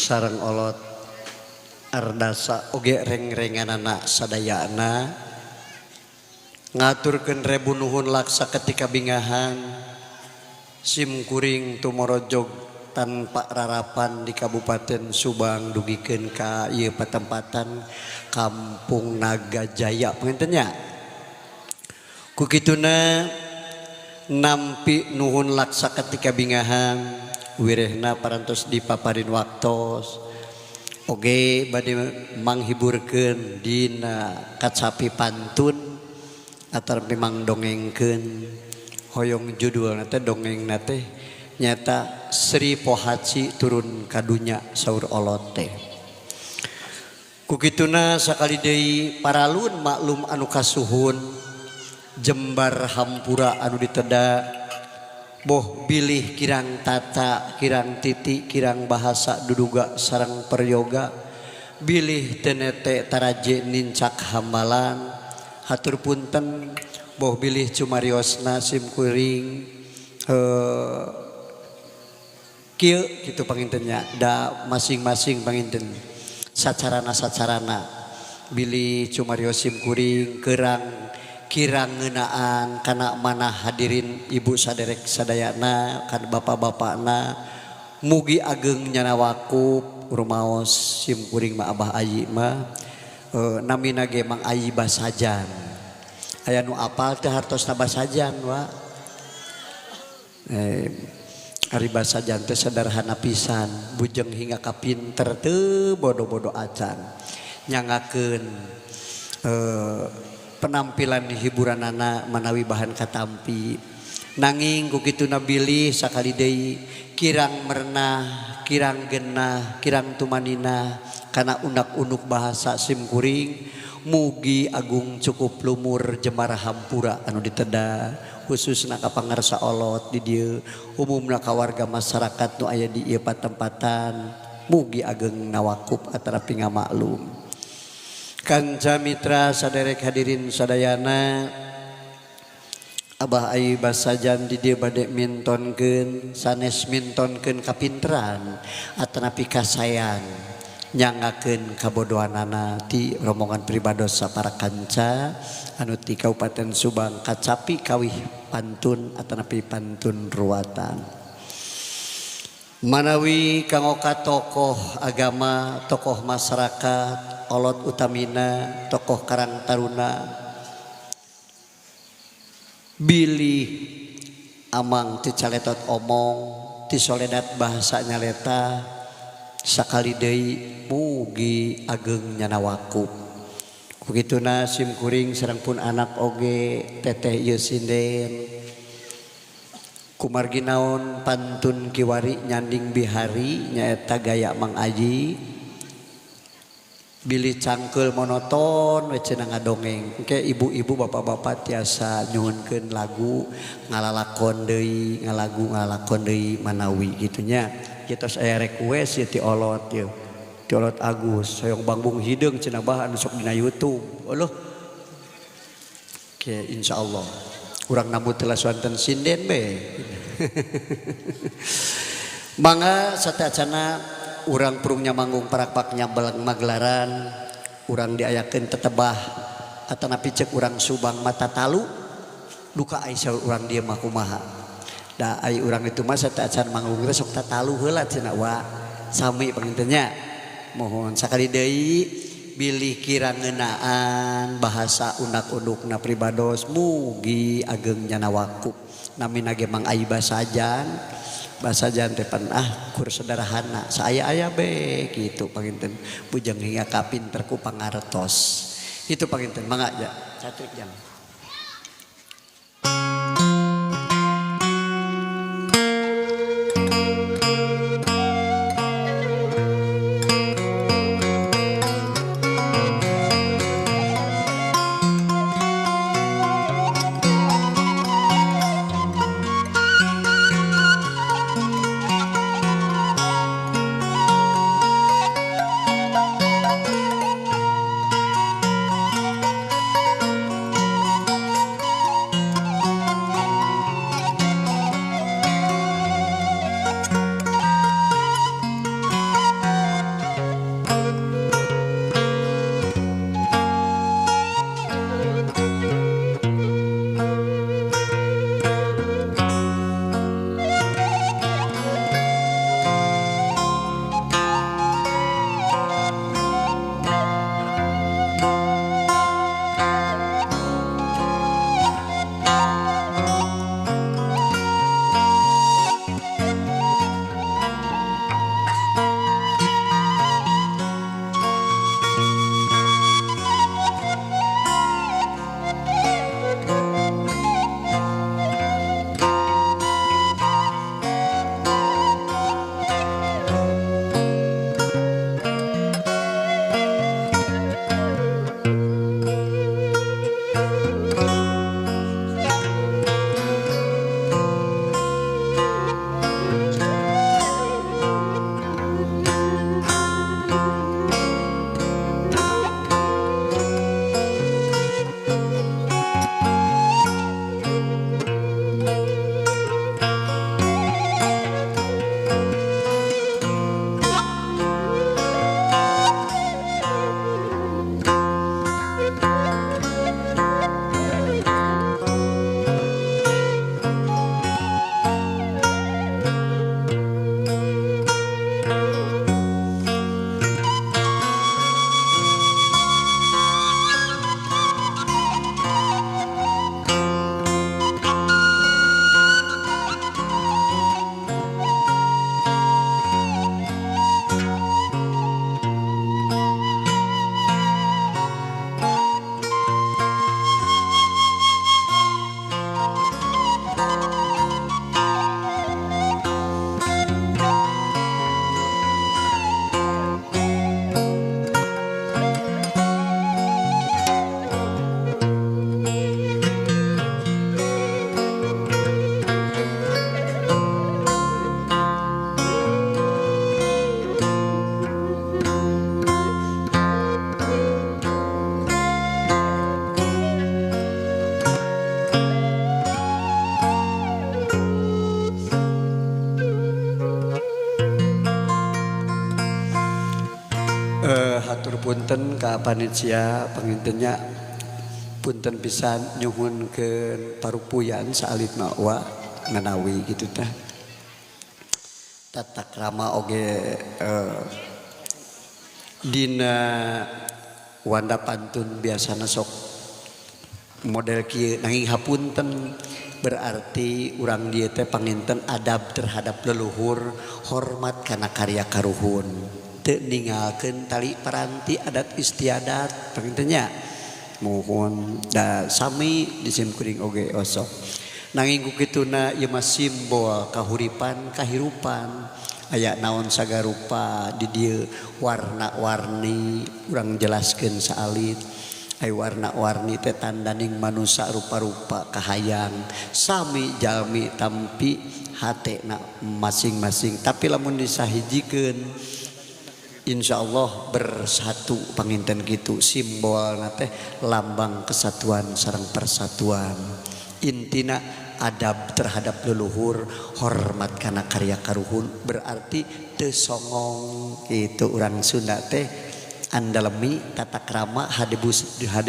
sareng olot ardasa oge reng-renganana sadayana ngaturkeun rebu nuhun laksa ketika bingahan sim kuring tumorojog tanpa rarapan di Kabupaten Subang dugikeun ka ieu patempatan Kampung Naga Jaya panginten nya. Ku kituna nampi nuhun laksa ketika bingahan wirehna parantos dipaparin waktos oge bade manghiburkeun dina kacapi pantun atar memang dongengkeun hoyong judul nate dongeng nate nyata Sri Pohaci turun kadunya saur olot teh. Kukituna sakali deui paralun maklum anu kasuhun jembar hampura anu diteda boh bilih kirang tata kirang titi kirang bahasa duduga sareng peryoga bilih tenete taraje nincak hamalan hatur punten boh bilih cumariosna sim kuring kieu kitu pangintennya da masing-masing panginten sacarana bilih cumarios sim kuring kerang kirang ngeunaan kana manah hadirin ibu saderek sadayana kan bapak-bapakna mugi ageng nyana wakuf rumaos sim kuring mah abah ayi mah namina ge mang ayi basajan aya nu apal teh hartosna basajan wa ari basajan teh sederhana pisan bujeng hingga ka pinter teu bodo-bodo acan nyangakeun penampilan hiburanana manawi bahan katampi nanging kukituna bilih sakali deui kirang merenah kirang genah kirang tumanina kana unak-unuk bahasa sim kuring mugi agung cukup lumur jembar hampura anu diteda khususna ka pangarsa olot di dieu umumna ka warga masyarakat nu aya di ieu patempatan mugi ageng nawakuf atarapi ngamaklum. Kanca mitra saderek hadirin sadayana abah ayi basajan di dieu bade mintonkeun sanes mintonkeun kapinteran atanapi kasayan nyangakeun kabodohanana ti rombongan pribados sapara kanca anu ti Kabupaten Subang kacapi kawih pantun atanapi pantun ruwatan manawi kangoka tokoh agama tokoh masyarakat olot utamina tokoh Karang Taruna bilih amang ti caletot omong ti soledat bahasa nyaleta sakali deui mugi ageng nyana wakuf kukituna sim kuring sareng pun anak oge teteh ieu sinden kumargi naon pantun kiwari nyanding bihari nyaeta gaya Mang Aji bilih cangkeul monoton we cenah ngadongeng engke ibu-ibu bapak-bapak tiasa nyuhunkeun lagu ngalalakon deui ngalakon deui manawi gitunya kitos aya request ti olot ieu ti olot Agus hoyong bangbung hideung cenah bahan sok dina YouTube eueuh oke insyaallah urang namu telah swanten sinden be mangga satacana urang purungnya manggung parak-paknya magelaran urang diayakeun tetebah atanapi cek urang Subang mata talu duka aisyah urang dieu mah kumaha da ai urang itu mah sataacan manggung teh sok tatalu heula cenah wa sami pangintennya mohon sakali deui bilih kirang ngeunaan bahasa unak-unukna pribados mugi ageng nyana wakuf namina ge Mang Ayi basajan basajan teh pan kur sederhana saya aya be gitu panginten bujang hingga ka pinter ku pangartos itu panginten mangga ja satu jam. hatur punten ka panitia pangintennya punten pisan nyuhunkeun parupuyan saalit wa nganawi gitu teh. Tata krama oge dina wanda pantun biasana sok model kieu nanging hapunten berarti urang dieu teh panginten adab terhadap leluhur, hormat kana karya karuhun, teu ninggalkeun tali paranti adat istiadat pangintennya mohon da sami disim kuring oge osok nanging ku kituna ieu mah simbol kahuripan kahirupan aya naon sagarupa di dieu warna-warni urang jelaskeun saalit aya warna-warni teh tandaning manusia rupa-rupa kahayang sami jalmi tampi hatena masing-masing tapi lamun disahijikeun insyaallah bersatu panginten gitu simbolna teh lambang kesatuan sareng persatuan intina adab terhadap leluhur hormat kana karya karuhun berarti teu songong gitu urang Sunda teh andalemi tata krama hade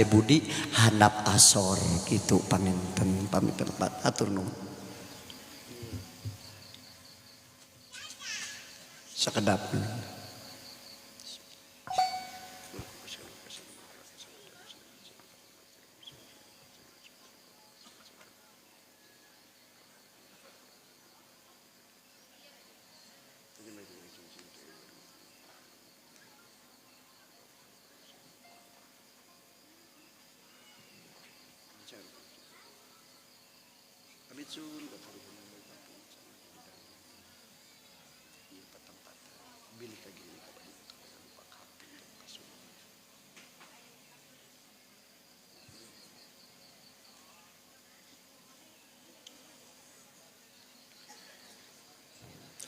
budi handap asor gitu panginten paminten atur nuhun sakedap.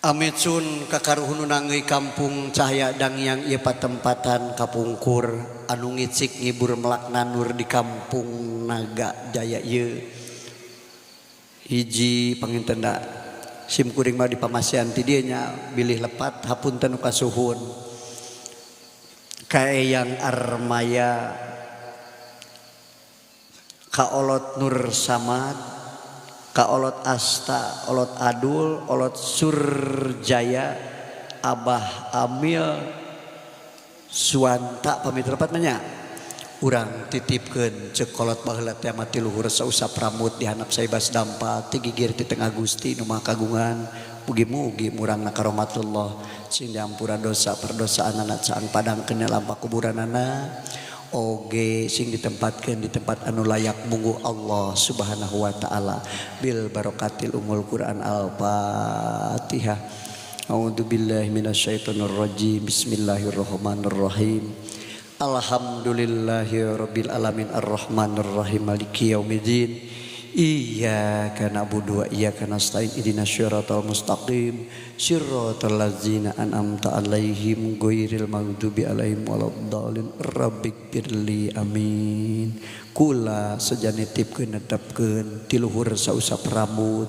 Amitsun kakaruhun nangi kampung cahaya dangyang ieu patempatan kapungkur anu ngicik ngibur melakna nur di kampung Naga Jaya ieu hiji panginten da sim kuring mah di pamasian ti dieu nya bilih lepat hapunten nu kasuhun kaeyang Armaya kaolot Nur Samad kaolot Asta, olot Adul, olot Surjaya, Abah Amil, Suwanta pamitra patnya. Urang titipkeun ceuk kolot baheula teh mati luhur sausap rambut dihanap saibas dampa ti gigir ti tengah Gusti nu Maha Kagungan. Mugi-mugi murangna karomatullah sing diampura dosa perdosaanana caang padangkeun lampa kuburanana. Oge sing ditempatkeun di tempat anu layak munggu Allah Subhanahu wa taala bil barokatil umul Quran al-Fatihah. A'udzubillahi minasyaitonir rajim. Bismillahirrahmanirrahim. Alhamdulillahirabbil alamin arrahmanir rahim maliki yaumiddin. Iyyaka na'budu wa iyyaka nasta'in ihdinas siratal mustaqim siratal ladzina an'amta 'alaihim ghairil maghdubi 'alaihim waladdallin rabbighfirli amin. Kula sajanitipkeun netepkeun ti luhur sausap rambut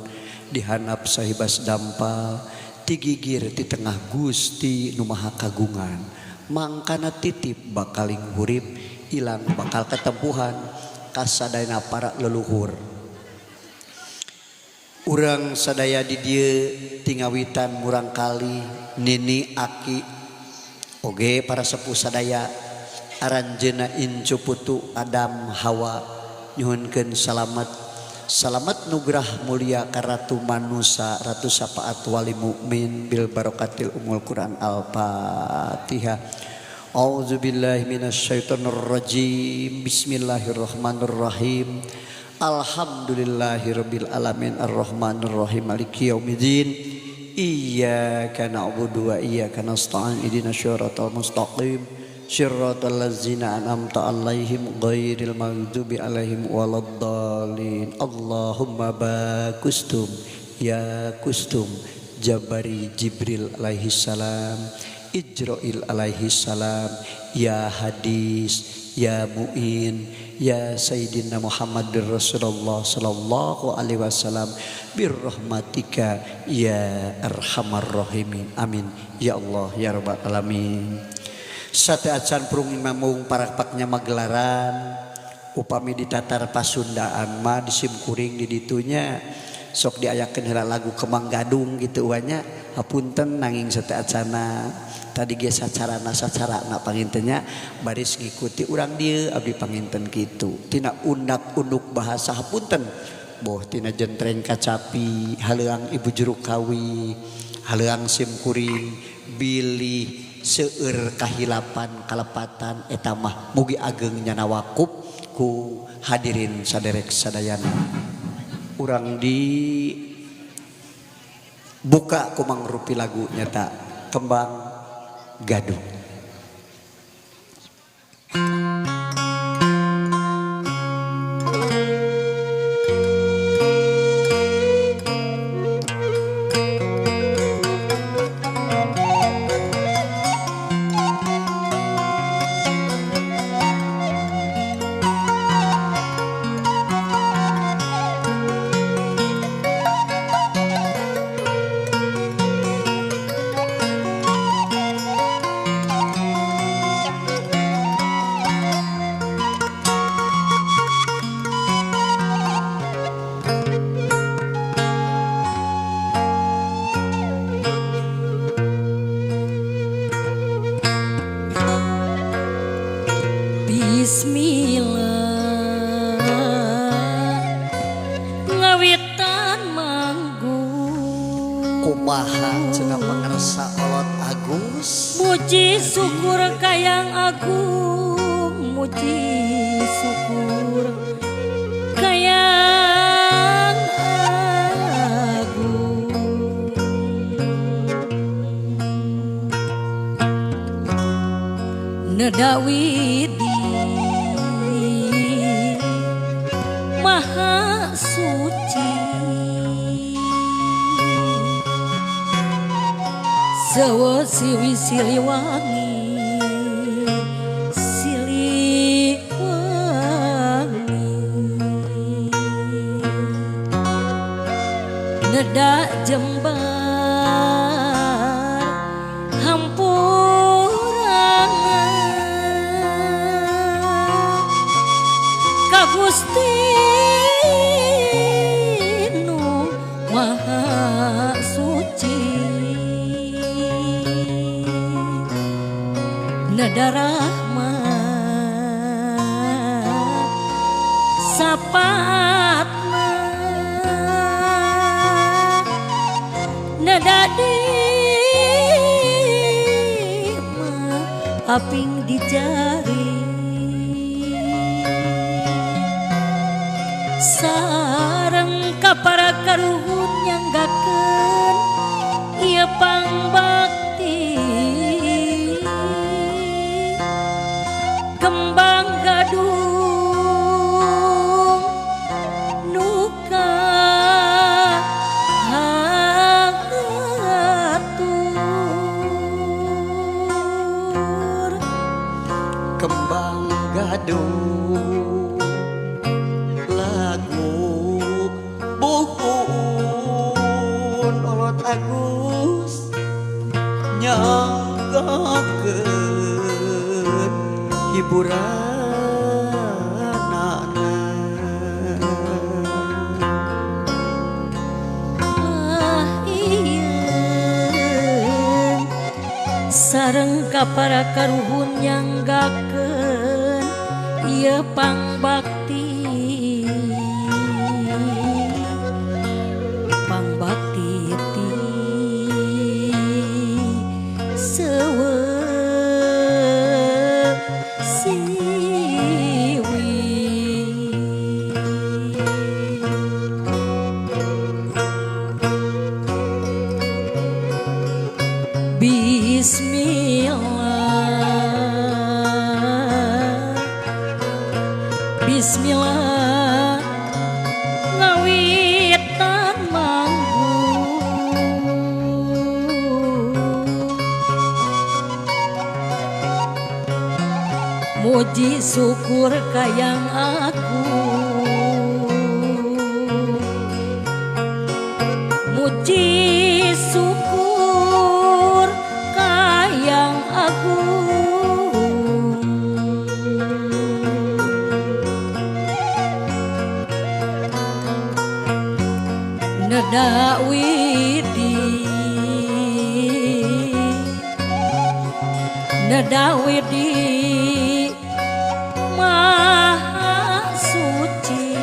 dihanap sahibas dampal ti gigir ti tengah Gusti nu Maha Kagungan mangkana titip bakaling hurip ilang bakal ketempuhan kasadayana para leluhur. Urang sadaya di dieu tingawitan murang kali nini aki oge para sepuh sadaya aranjeuna incu putu Adam Hawa nyuhunkeun salamet nugrah mulia ka ratu manusa ratu sapaat wali mukmin bil barokatil umul Quran al-Fatihah. A'udzubillahi minasyaitonir rajim. Bismillahirrahmanirrahim. Alhamdulillahirabbil alamin arrahmanir rahim maliki yaumiddin. Iyyaka na'budu wa iyyaka nasta'in ihdinas siratal mustaqim siratal ladzina an'amta 'alaihim ghairil maghdubi 'alaihim waladdallin. Allahumma bakustum ya kustum Jabari Jibril alaihi salam, Ijrail alaihi salam, ya hadis, ya mu'in, ya Sayyidina Muhammadur Rasulullah sallallahu alaihi wasallam birrahmatika ya arhamar rahimin. Amin ya Allah ya rabbal alamin. Sate acan prung mamung parakpaknya magelaran upami di tatar Pasundaan mah di simkuring di ditunya sok diayakeun heula lagu Kemang Gadung gitu wanya hapunten nanging sate acana tadi ge sacarana pangintennya baris ngikuti urang dieu abdi panginten kitu tina undak-unduk bahasa hapunten boh tina jentreng kacapi haleuang ibu jeruk kawi haleuang simkuring bilih seueur kahilapan kalepatan eta mah mugi ageng nyana wakup ku hadirin saderek sadayana urang di buka ku mangrupi lagu nyata Kembang Gadung. Bismillah ngawitan manggung Kumaha cenah pangarsa olot Agus muji syukur kayang agung muji syukur kayang agung nedawidi Maha suci sawa siwi siliwangi neda jembar hampurangan ka Gusti nu Maha suci nada rahmat sapatna nada dima aping di jari sareng kapara karuhun nyanggakeun ieu pangbakti Kembang Gadung nuka hatur Kembang Gadung lagu buhun olot Agus nyanggakeun hiburanana ieun sareng kapara karuhun nyanggakeun ieu pangbakti ti seueur siwi Bismillah ngawitan manggung muji syukur kayang aku muji syukur kayang agung Nadawi di Maha Suci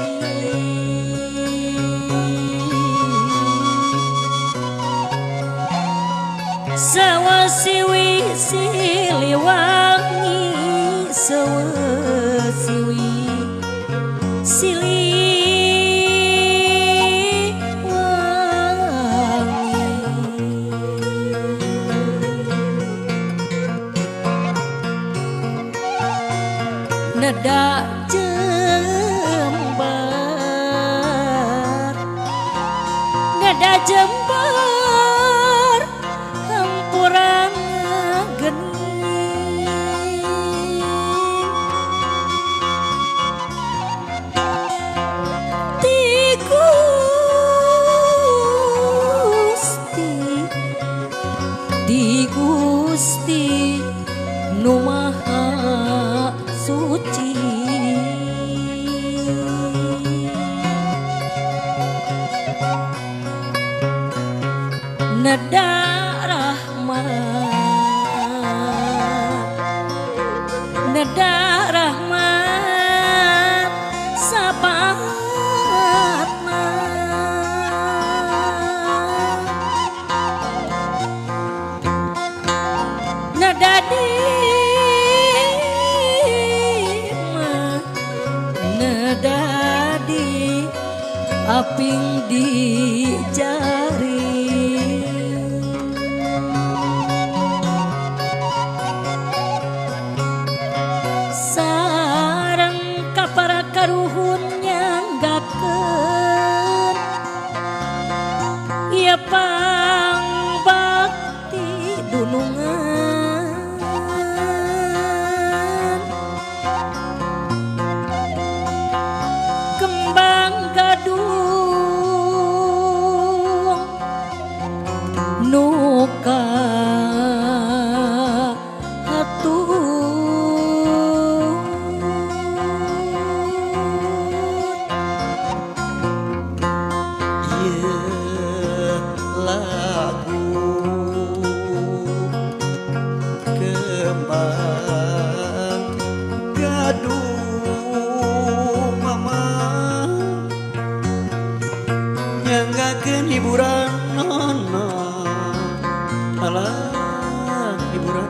Sawasiwi siliwangi Sawasiwi nada jembar hampuran geni ti Gusti nu maha suci nada rahmat sabatna nada di aping di jari sareng kapara karuhun nyanggakeun ieu pangbakti dunungan kembang gadung nuka hiburan nona alah hiburan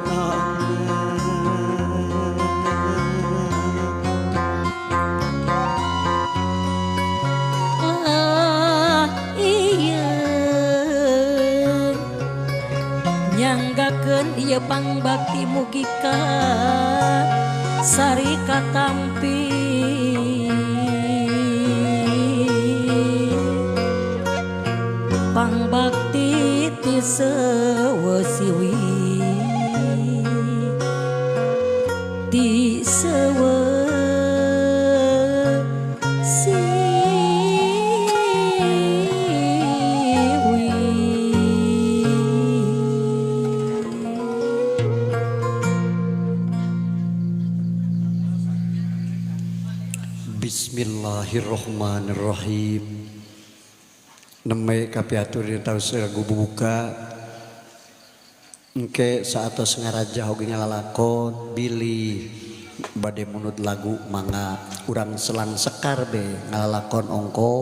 iya nyanggakeun ieu pangbakti mugika sari katampi pangbakti ti sewasiwi ti Bismillahirrahmanirrahim. Nemai kapiatur di tahu lagu buka engke saatos ngaraja hoge ngalalakon bilih bade munut lagu mangga urang selang sekar be ngalalakon ongko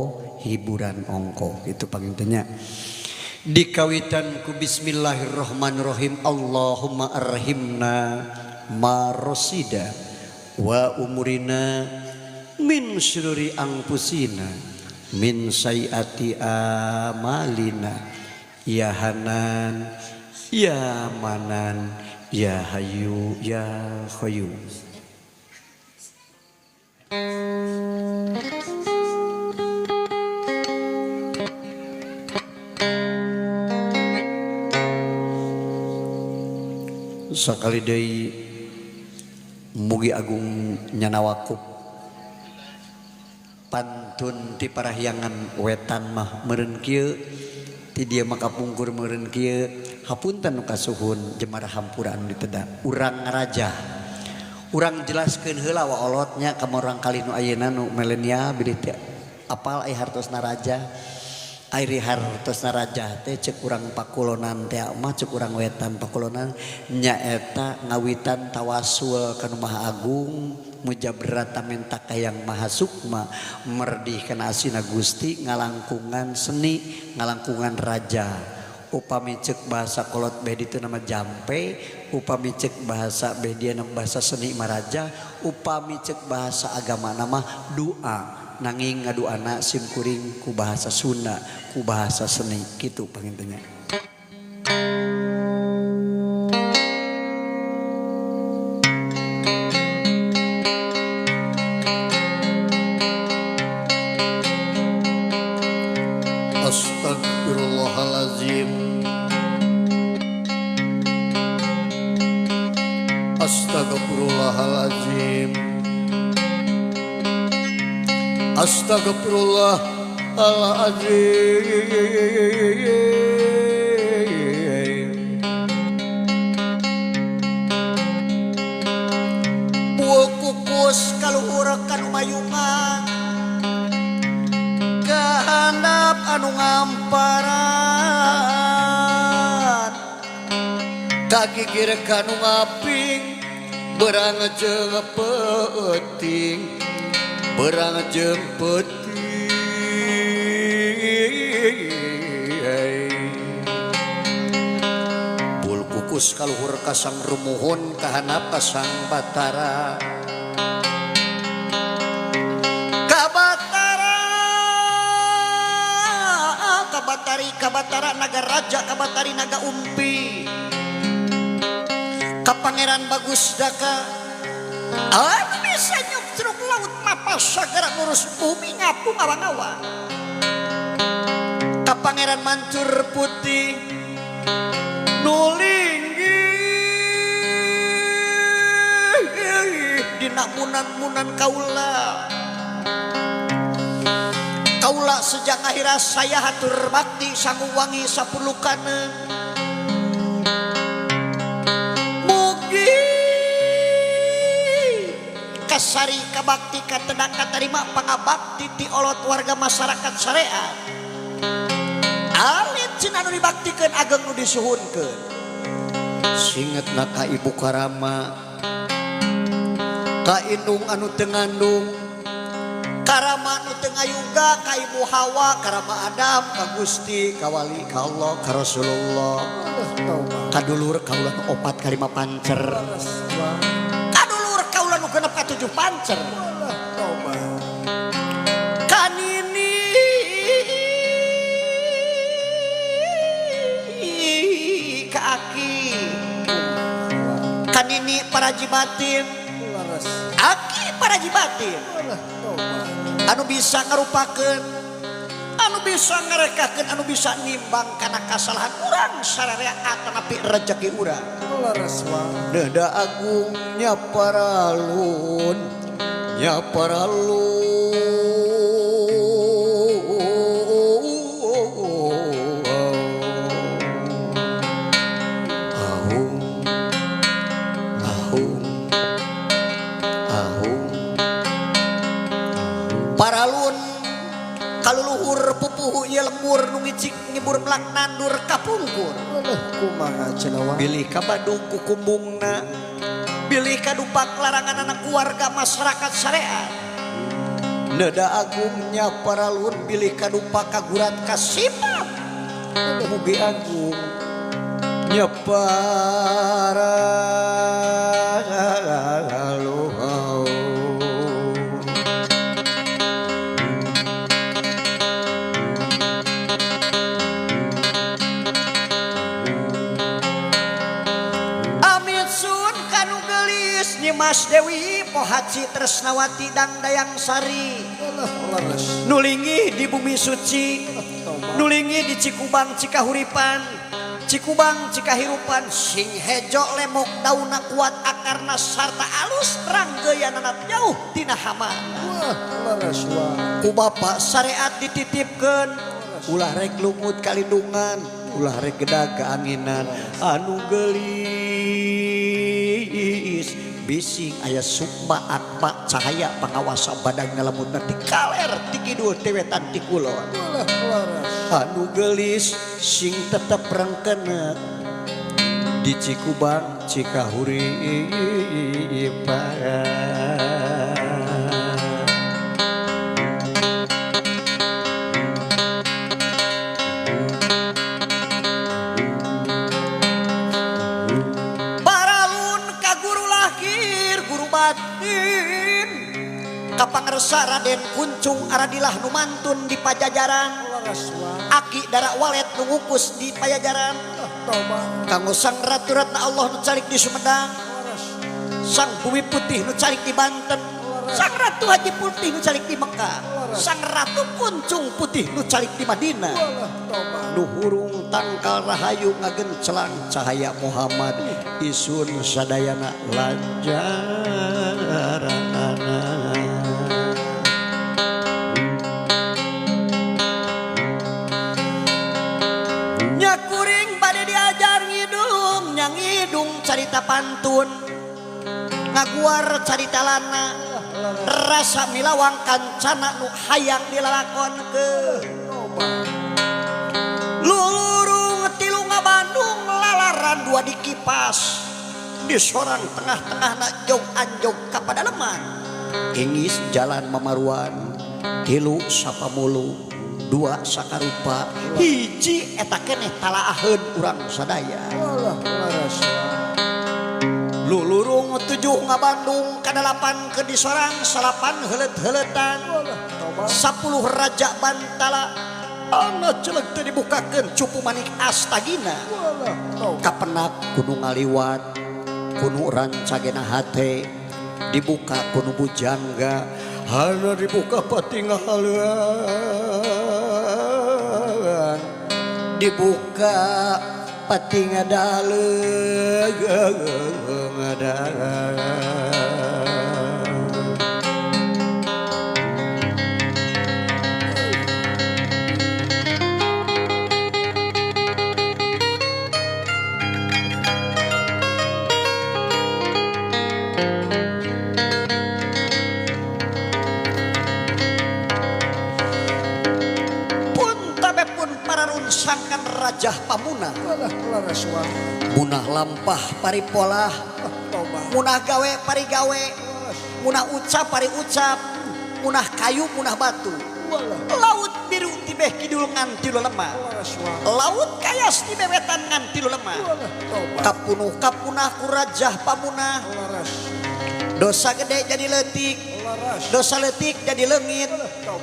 hiburan ongko itu pangintennya dikawitan ku bismillahirrahmanirrahim Allahumma arhimna marosida wa umurina min syururi angpusina min sayati amalina ya hanan ya manan ya hayu ya qayyum. Sakali deui mugi agung nyana wakuf pantun ti parahyangan wetan mah meureun kieu ti dia maka pungkur meureun kieu hapunten nu kasuhun jemara hampuran diteda urang ngaraja urang jelaskeun heula waolotnya ka urang kali nu ayeuna nu milenial bilih teh apal aya hartosna raja airi hartosna raja teh cek urang pakulonan teh mah cek urang wetan pakulonan nyaeta ngawitan tawasul ka Nu Maha Agung mujabrata minta ka Yang Maha Sukma merdih kana asina Gusti ngalangkungan seni ngalangkungan raja upami cek bahasa kolot bedi itu nama jampe upami cek bahasa bedia nama bahasa seni maraja upami cek bahasa agama nama doa nanging ngaduana sim kuring ku bahasa Sunda ku bahasa seni gitu pangintennya. Astagfirullahalazim. Astagfirullahalazim. Astagfirullahalazim. Buah kukus kaluhur kanu mayungan kehandap anu ngamparan Kagigir kanu ngaping berang jeung peuting berang jeung peuting bul kukus kaluhur kasang rumuhun kahanap kasang batara Kabatara naga raja kabatari naga umpi ka Pangeran Bagus Daka anu bisa nyukruk laut mapas sagara ngurus bumi ngapu ngawa-ngawa ka Pangeran Mancur Putih nulinggi dina munan-munan kaula sejak akhirat saya hatur bakti sangu wangi sapulukaneun mugi kasari kabakti katedak katarima pangabakti ti olot warga masyarakat syariat alit cina nu dibaktikeun ageng nu disuhunkeun singetna ka Ibu Karama ka indung anu teu ngandung Karama nu teu ngayuga ka Ibu Hawa, Karama Adam, ka Gusti, ka Wali, ka Allah, ka Rasulullah. Kadulur kaula nu 4 ka 5 pancer. Kadulur kaula nu 6 ka 7 pancer. Kanini ka Aki. Kanini para jibatin. Aki para jibatin. Anu bisa ngarupakeun anu bisa ngarekakeun anu bisa nimbang kana kasalahan urang sararea atanapi rejeki urang Deda Agung nyaparalun paralun kaluluhur pupuh ieu lemur nu ngicik ngibur melak nandur kapungkur kumaha cenah bilih ka Badung ku kumbungna bilih ka dupak larangan anak keluarga masyarakat syariat Deda Agung nyaparalun bilih ka dupak kagurat kasifat mugi Agung nyaparalun Mas Dewi Pohaci Tresnawati dan Dayang Sari nulingi di bumi suci nulingi di Cikubang Cikahuripan Cikubang Cikahirupan sing hejo lemok dauna kuat akarna sarta alus terang geyanana jauh tina hama ku Bapak syariat dititipkeun ulah rek lumut kalindungan ulah rek gedag keanginan anu gelis bising aya sukma akma cahaya pangawasa badan ngalamut nanti kaler ti kidul tewetan ti kulon anu gelis sing tetep rengkena di Cikubang Cikahuripan. Baralun ka guru lahir guru batin kapangersa Raden Kuncung Aradilah numantun di Pajajaran. Aki darak walet nungukus di Pajajaran. Kanggo sang ratu ratna Allah nu calik di Sumedang, sang bumi putih nu calik di Banten, sang ratu Haji Putih nu calik di Mekah, sang ratu Kuncung Putih nu calik di Madinah. Nu hurung tangkal rahayu ngagencelang cahaya Muhammad isun sadayana lanjaranana. Nyakuring bade diajar ngidung nyangidung carita pantun ngaguar carita lana rasa milawang kancana nu hayang dilalakonkeun. Lurung tilu Bandung lalaran dua dikipas di sorang tengah-tengahna jog anjog ka padaleman. Ingis jalan mamaruan tilu sapamulu dua sakarupa Hiji eta keneh talaaheun urang sadaya. Lulurung tujuh Bandung kadalapan ke di sorang salapan heuleut-heuletan 10 raja Bantala ana celeg teu dibukakeun cupu manik astagina. kapenak kudu ngaliwat kudu rancagena hate dibuka kudu bujangga Hana dibuka patinggalan dibuka pati ngadaleug sangkan Raja Pamunah munah lampah paripolah munah gawe parigawe munah ucap pari ucap munah kayu munah batu laut biru tibeh kidul ngan tilu lemah laut kayas tibeh wetan ngan tilu lemah kapunuh kapunah ku Raja Pamunah dosa gede jadi letik dosa letik jadi leungit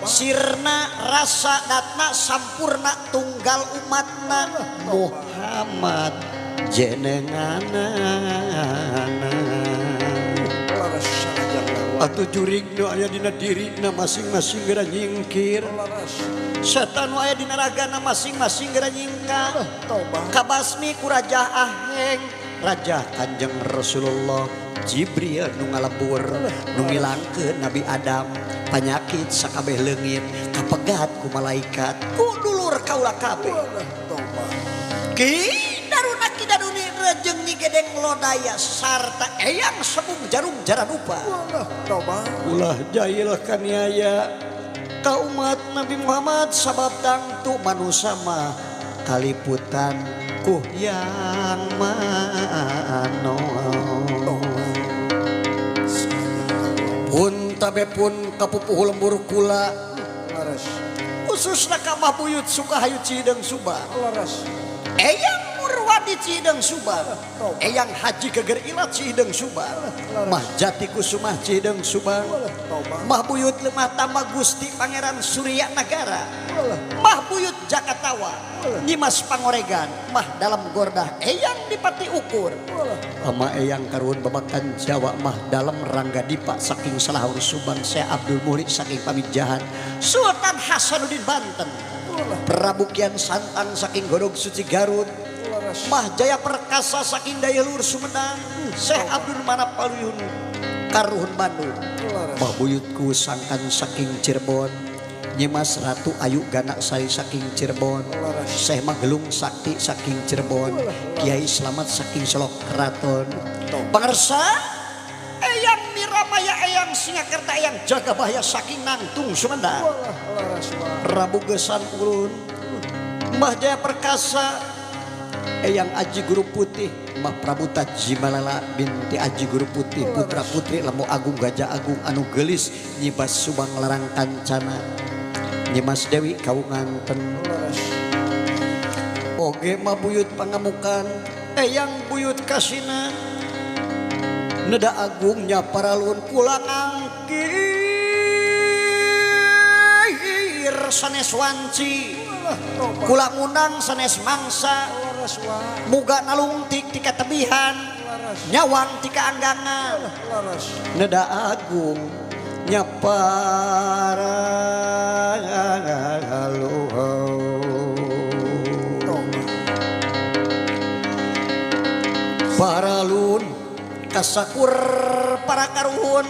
sirna rasa datna sampurna tunggal umatna Muhammad jenenganana atuh jurig nu aya dina dirina masing-masing geura nyingkir setan nu aya dina ragana masing-masing geura nyingkar kabasmi ku Raja Aheng Raja Kanjeng Rasulullah Jibril nu ngalebur nu ngilangkeun Nabi Adam panyakit sakabeh leungit kapegat ku malaikat ku dulur kaula kabeh kidaruna kidaruni rejeng nyigedeng lodaya sarta eyang sebung jarum jaranupa ulah jail kaniaya ka umat Nabi Muhammad sabab tangtu manusia mah kaliputan ku yang mano pun tabe pun kapupuh lembur kula khususna ka Mahbuyut Sukahayu Cideung Subang eyang Murwadi Cideung Subang eyang Haji Geger Ilat Cideung Subang Mah Jati Kusumah Cideung Subang Mahbuyut Lemah Tama Gusti Pangeran Surya Nagara Mahbuyut Jakatawa Nyimas Pangoregan mah dalam gordah eyang dipati ukur ama eyang karun babakan Jawa mah dalam Rangga Dipa saking Salahur Subang Syekh Abdul Muhli saking Pamijahan Sultan Hasanuddin Banten Prabu Kian Santang saking Godog Suci Garut Mah Jaya Perkasa saking Daya Luhur Sumedang Syekh Abdul Manap Paluyun Karuhun Bandung Mahbuyutku sangkan saking Cirebon Nyimas Ratu Ayu Ganak Sari saking Cirebon Syekh Magelung Sakti saking Cirebon Kiai Slamet saking Selok Keraton pangersa eyang Miramaya eyang Singakerta eyang Jagabahya saking Nangtung Sumedang Prabu Gesan Ulun Mbah Jaya Perkasa Eyang Aji Guru Putih Mbah Pramuta Jimalala binti Aji Guru Putih putra putri Lemu Agung Gajah Agung anu gelis Nyibas Subang Larang Kancana Nyimas Dewi Kaunganten oge mah buyut pangamukan Eyang buyut kasina Neda agungnya paralun pulang angkir sanes wanci kula ngundang sanes mangsa muga nalungtik tika tebihan nyawang tika anggangan neda agung nya paralun kasakur para karuhun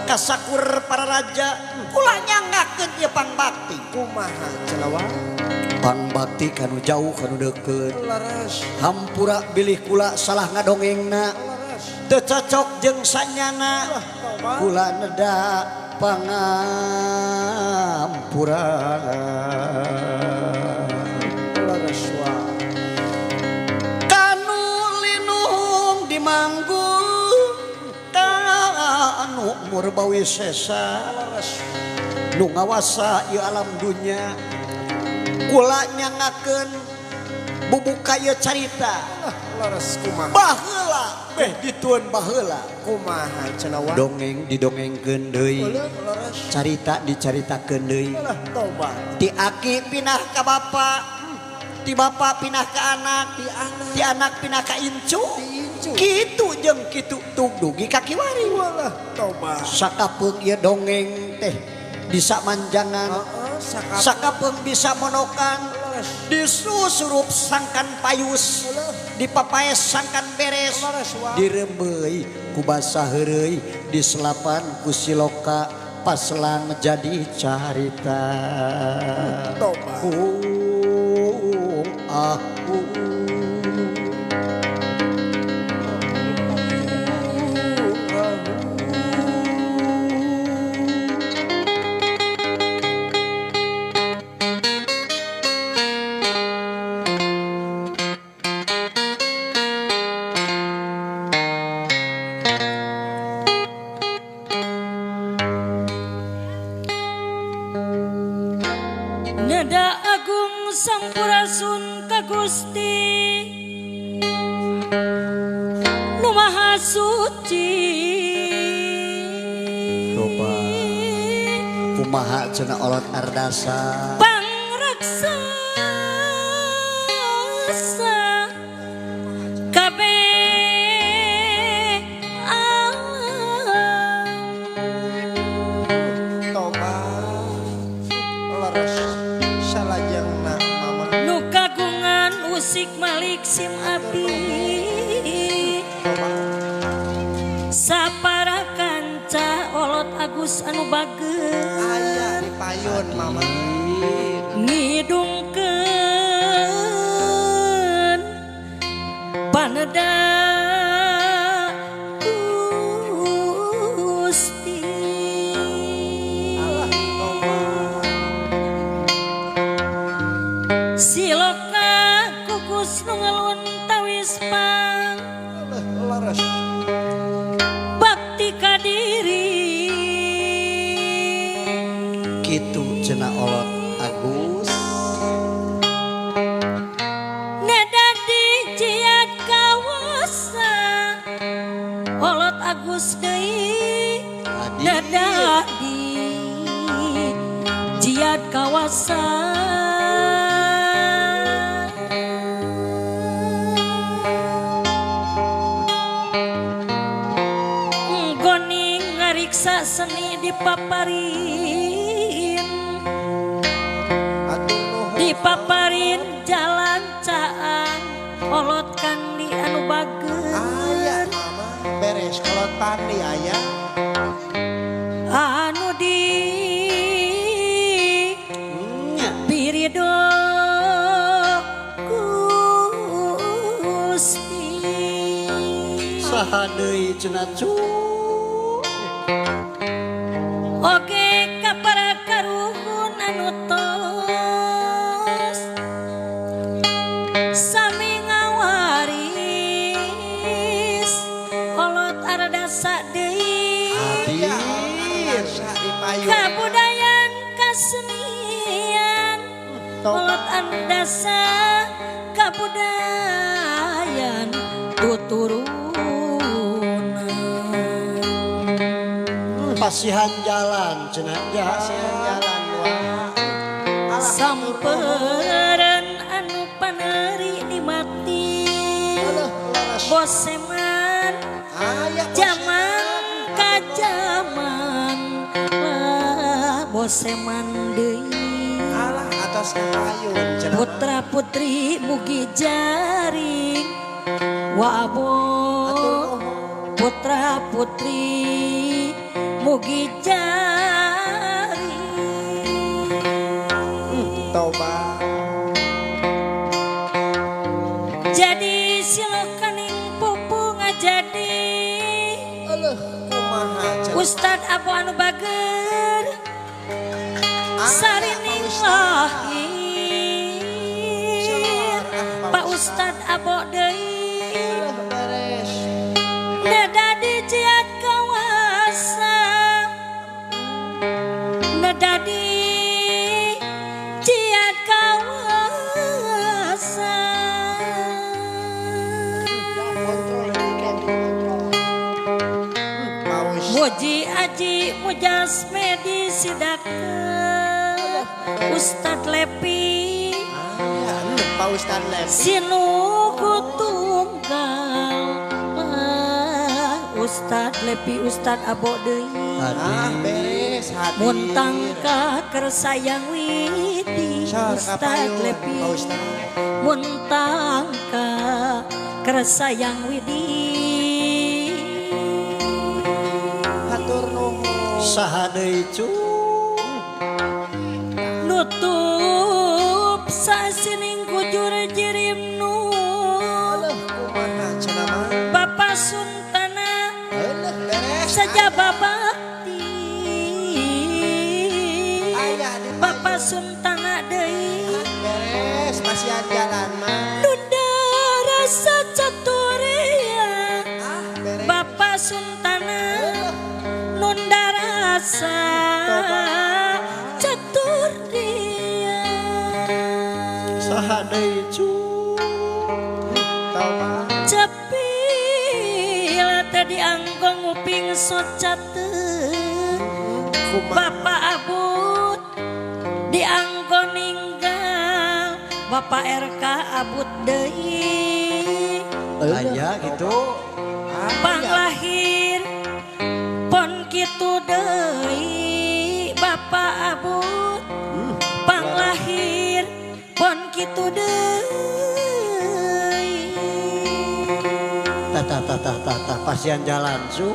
kasakur para raja kula nyangakeun ieu pangbakti kumaha cenah pangbakti kanu jauh kanu deukeut hampura bilih kula salah ngadongengna teu cocok jeung sanyana kula neda pangampura kanu linung di manggung kanu murbawi sesa nu ngawasa ieu alam dunya kula nyangakeun bubuka ieu carita laras kumaha baheula beh ditueun baheula kumaha cenah dongeng didongengkeun deui carita dicaritakeun deui ti aki pinah ka bapa ti bapa pinah ka anak ti anak pinah ka incu kitu jeung kitu tug dugi ka kiwari sakapeung ieu dongeng teh bisa manjangan sakapeung bisa monokan disusurup sangkan payus dipapaes sangkan beres dirembeuy ku basa heureuy diselapan ku siloka paslang jadi carita Nada agung sampurasun ka Gusti nu maha suci coba kumaha cenah olot ardasa pangraksasa kabeh alam toba laras salajengna mama nu kagungan usik malik sim abdi sapara kanca olot Agus anu bageus aya di payun mama ngidungkeun paneda Gusti siloka kukus nu ngalun tawis pang laras bakti ka diri kitu cenah olot Agus neda dijiat kawasa olot Agus deui neda dijiat kawasa goni ngariksa seni dipaparin jalan caan olot kandi anu bageus aya mama beres kalau tadi aya anu di pirido Gusti saha deui cenah oge ka para karuhun anu tos Mulut andasa kabudayan tuturunan. Pasihan jalan cenah Pasihan jalan wah. Samperan anu paneri nikmati boseman zaman ka zaman boseman deui Alah atas kapayun cenah. putra putri mugi jaring wabot putra putri mugi jaring Toba. jadi silokaning pupu ngajadi Alah kumaha cenah. Ustad Abu anu bager sarining lahir Pak Ustad Abu deui Beres. nada dijiat kawasa nada dijiat kawasa Paus. muji aji mujas medi sidakeun Ustad Lepi Paus tan les. sinuku tunggal Ustad Lepi Ustad Abo deui Beres hadir. muntang ka kersayang widi Syar Ustad kapayun Lepi Paus tan. muntang ka kersayang widi Hatur nuhun. saha deui cu nutup sasining kujur jirim nu Alah kumaha cenah mah. Bapak Suntana Alah beres. saja babakti Aya di Bapak Suntana deui beres pasihan jalan mah. Nunda rasa caturia Beres. Bapak Suntana nunda rasa caturia saha deui cu Toba. cepil tadi anggong nguping socateun Bapak Abut dianggo ninggal Bapak RK Abut deui aya gitu panglahir pon kitu deui Bapak Abut panglahir pon kitu deui tah pasihan jalan cu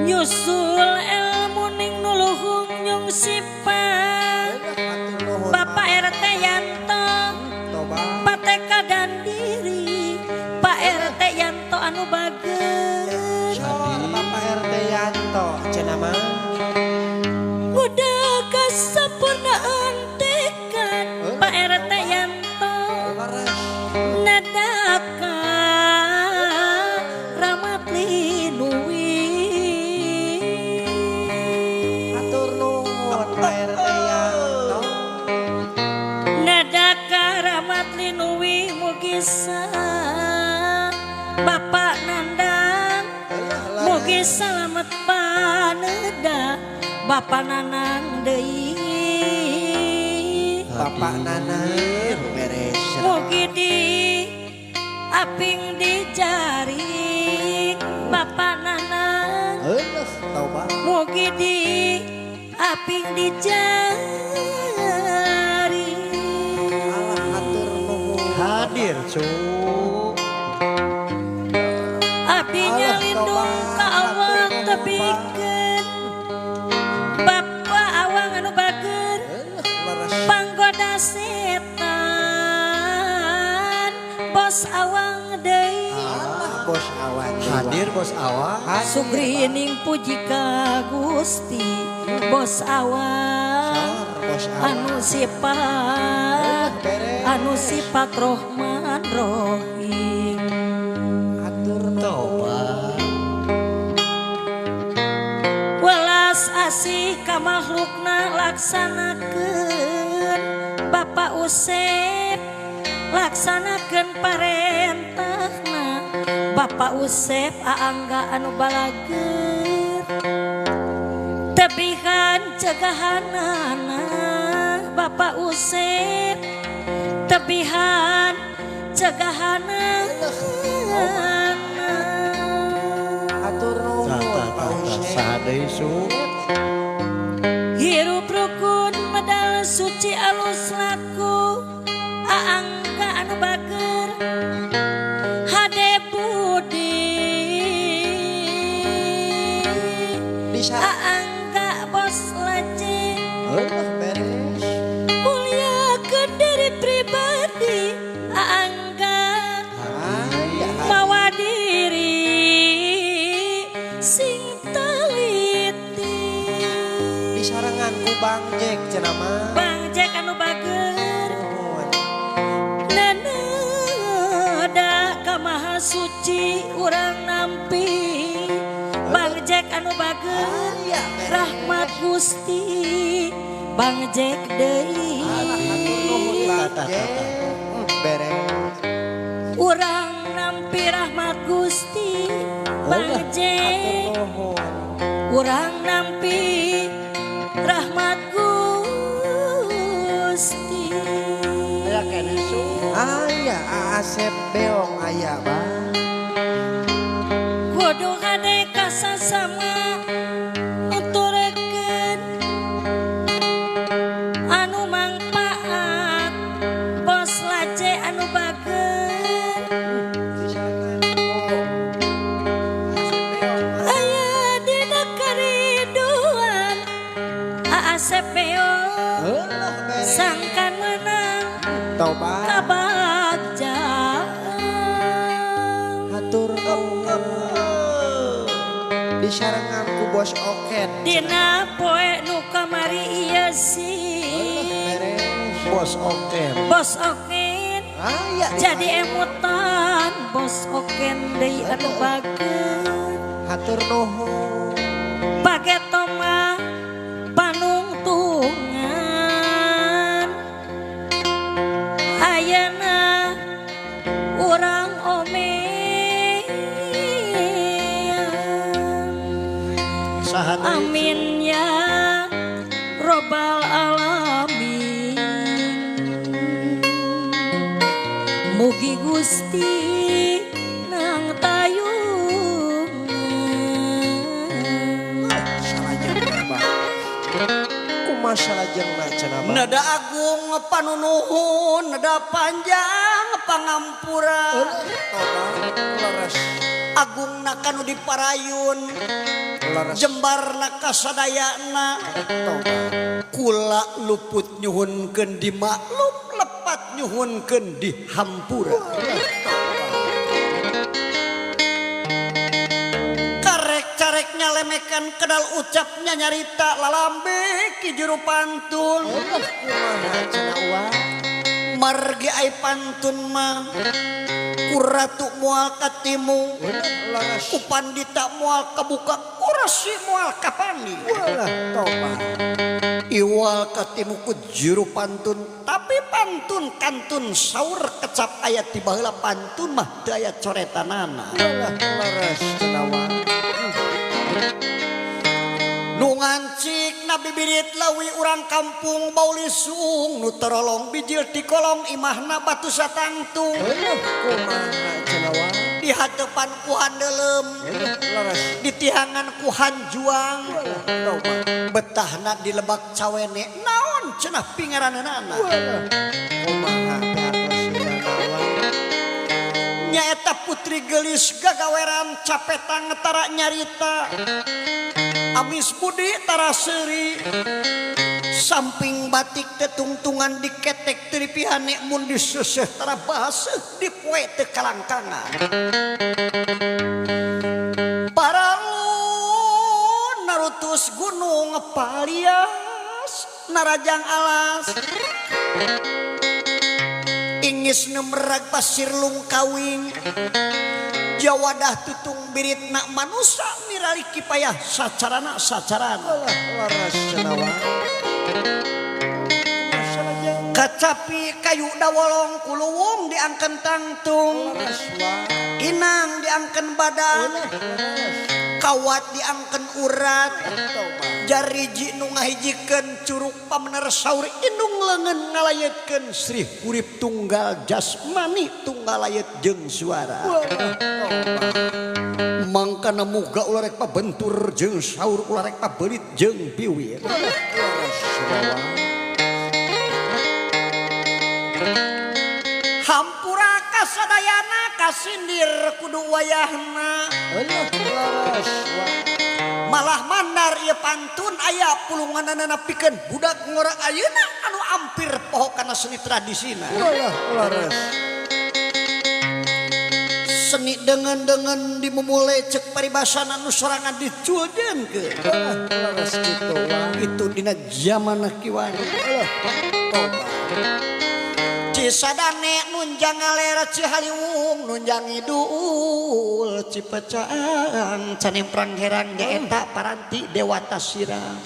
nyusul ilmu ning nuluhung nyung sifat Hatur nuhun. Bapak RT Yanto Toba. Pak TK dan diri Pak RT Yanto anu bager Bapak RT Yanto cenah mah. udah kesempurnaan tekad Pak RT Yanto Beres. nadaka Ramat Linuwi Hatur nuhun Pak RT Yanto. nadaka Ramat Linuwi mugisa Bapak Nandang mugi salamet paneda Bapak Nanang deui Bapak Nana beres. mugi di aping di jari Bapak Nanang Alah Toba. mugi di aping di jari Alah hatur nuhun. hadir cu abdi nyalindung ka awang tebikeun Bapak awang anu bager Beres. panggoda setan bos awang deui Alah bos awan. hadir bos awak sugrining puji ka Gusti bos awang Bos awan. anu sifat Rohman Rohim Hatur nuhun. toba welas asih ka makhlukna laksanakeun Bapak Usep laksanakeun parentahna Bapak Usep aangga anu balager tebihan cegahanana Bapak Usep tebihan cegahanana Atur nuhun Pak Usep. Sadeui su. hirup rukun medal suci alus laku aangga anu bager hade budi Bisa aangga bos laje beres. muliakeun diri pribadi aangga mawa diri sing teliti Disarangan ku Bang Jack cenah mah. Bang Jack anu bager Nuhun. Nada ka maha suci urang nampi Bang Jack anu bager rahmat Gusti Bang Jack deui Nuhun Bang Jack. Beres. urang nampi rahmat Gusti Bang Jack Nuhun. urang nampi rahmat Gusti Aya kene su. Aya Asep Beong aya Bang. kudu hade kasasama nuturkeun anu mangpaat bos lace anu bager aya dina kariduan Asep Beong sangkan menang Tobat. kabagjaan Hatur nuhun. Disarangan ku Bos Oket. dina poe nu kamari ieu sih Beres. Bos oken. Bos Oken Aya jadi emutan Bos Oken deui anu bager hatur nuhun. bagetoma panungtungan ayeuna urang omean Saha deui? amin ya robbal alamin mugi Gusti nang tayungan Salajengna Bang. Kumaha salajengna cenah Bang. Nada agung panunuhun, nada panjang pangampura. Tobat. Leres. Agung nakanu diparayun, Leres. jembar nakasadayana. Tobat. Kula luput nyuhunkeun di maklum, lepat nyuhunkeun di hampura. Karek-carek nyalemekan kedal ucapnya nyarita lalambe ki juru pantun. Kumaha cenah uang. Margi ai pantun mah kuratu moal katimu, Leres. ku pandita moal kabuka, kurasi moal kapani. Walah tobat. Iwal katimu ku juru pantun, tapi pantun kantun saur kecap ayat di baheula pantun mah teu aya coretanana. Walah leres cenah uang. Nu ngancik na bibirit lawi urang kampung Baulisung, nu terolong bijil ti kolong imahna batu satangtung. Kumaha cenah uang. Di hadepan ku handelem, Leres. di tihangan ku hanjuang, Tobat. betahna di lebak cawene naon cenah pingaranana. Walah. Kumaha katos cenah uang. Nyaeta putri gelis gagaweran capetang tara nyarita, amis budi tara seuri, samping batik tetungtungan diketek tripihane mun diseseh tara baseuh di poe teu kalangkangan. Paralun narutus gunung palias narajang alas, ingis nemerag pasir lungkawing, jawadah tutung birit nak manusia mirali kipayah sacarana. Walah leres cenah uang. capi kayu dawolong kuluwung diangken tangtung inang diangken badan kawat diangken urat jariji nu ngahijikeun curug pamener saur indung leungeun ngalayetkeun Sri urip tunggal jasmani tunggal layet jeung suara mangkana muga ulah rek pabentur jeung saur ulah rek pabelit jeung biwir hampura kasadayana kasindir kudu wayahna malah mandar ieu pantun aya pulunganana pikeun budak ngora ayeuna anu ampir poho kana seni tradisina seni dengan dimumule cek paribasana nu sorangan diculjeunkeun itu dina zaman kiwani Cisadane nunjang galera Cihaliwung nunjang idul Cipecang canemprang herang eta paranti Dewata Sirang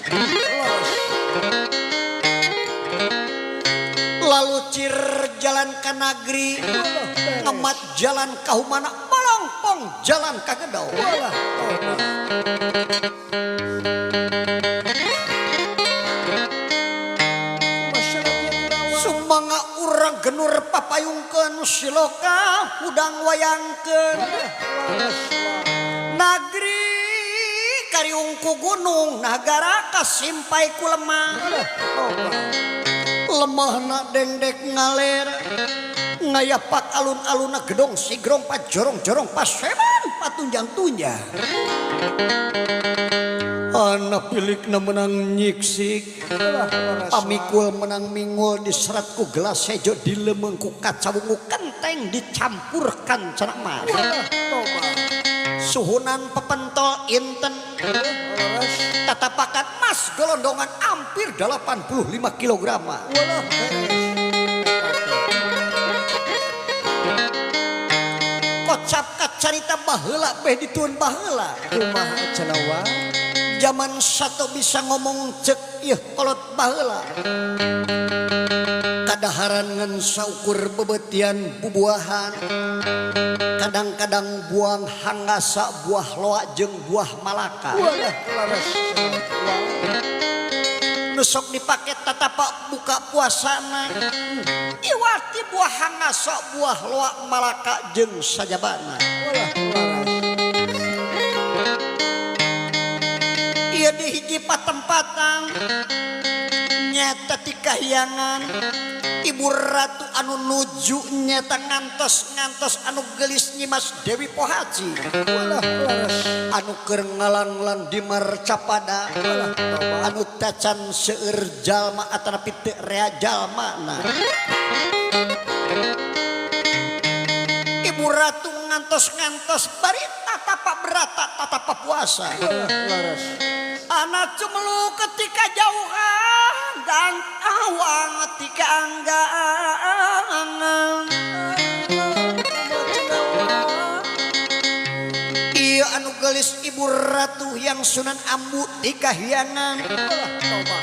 lalu cir jalan ka nagri ngemat jalan ka humana melongpong jalan ka gedau sumanga urang genur papayungkeun siloka hudang wayangkeun nagri kariung ku gunung nagara kasimpai ku lemah lemahna dengdek ngaler ngayapak alun-aluna gedong sigrong pajorong-jorong paseban patunjang-tunjang anak pilikna menang nyiksik pamikul menang mingul diserat ku gelas hejo dilemeng ku kaca wungu kenteng dicampurkan cenah mas suhunan pepentol inten tatapakan mas golondongan hampir 85 kg kocap kacarita baheula beh dituun baheula kumaha cenah zaman satu bisa ngomong cek ieu kolot baheula kadaharan ngan saukur bebetian bubuahan kadang-kadang buang hangasa buah loa jeung buah malaka nusok dipake tatapa buka puasana iwati buah hangasa buah loa malaka jeung sajabana ieu di hiji patempatan nyata ti kahyangan Ibu Ratu anu nuju nyata ngantos anu gelis nyimas Dewi Pohaci anu keur ngalanglang di marcapada anu tacan seueur jalma atanapi teu rea jalmana Ibu Ratu ngantos bari tatapa berata tatapa puasa anak cumelu ketika jauhan dan awang ketika anggangan iya anu gelis Ibu Ratu yang Sunan Ambu di kahyangan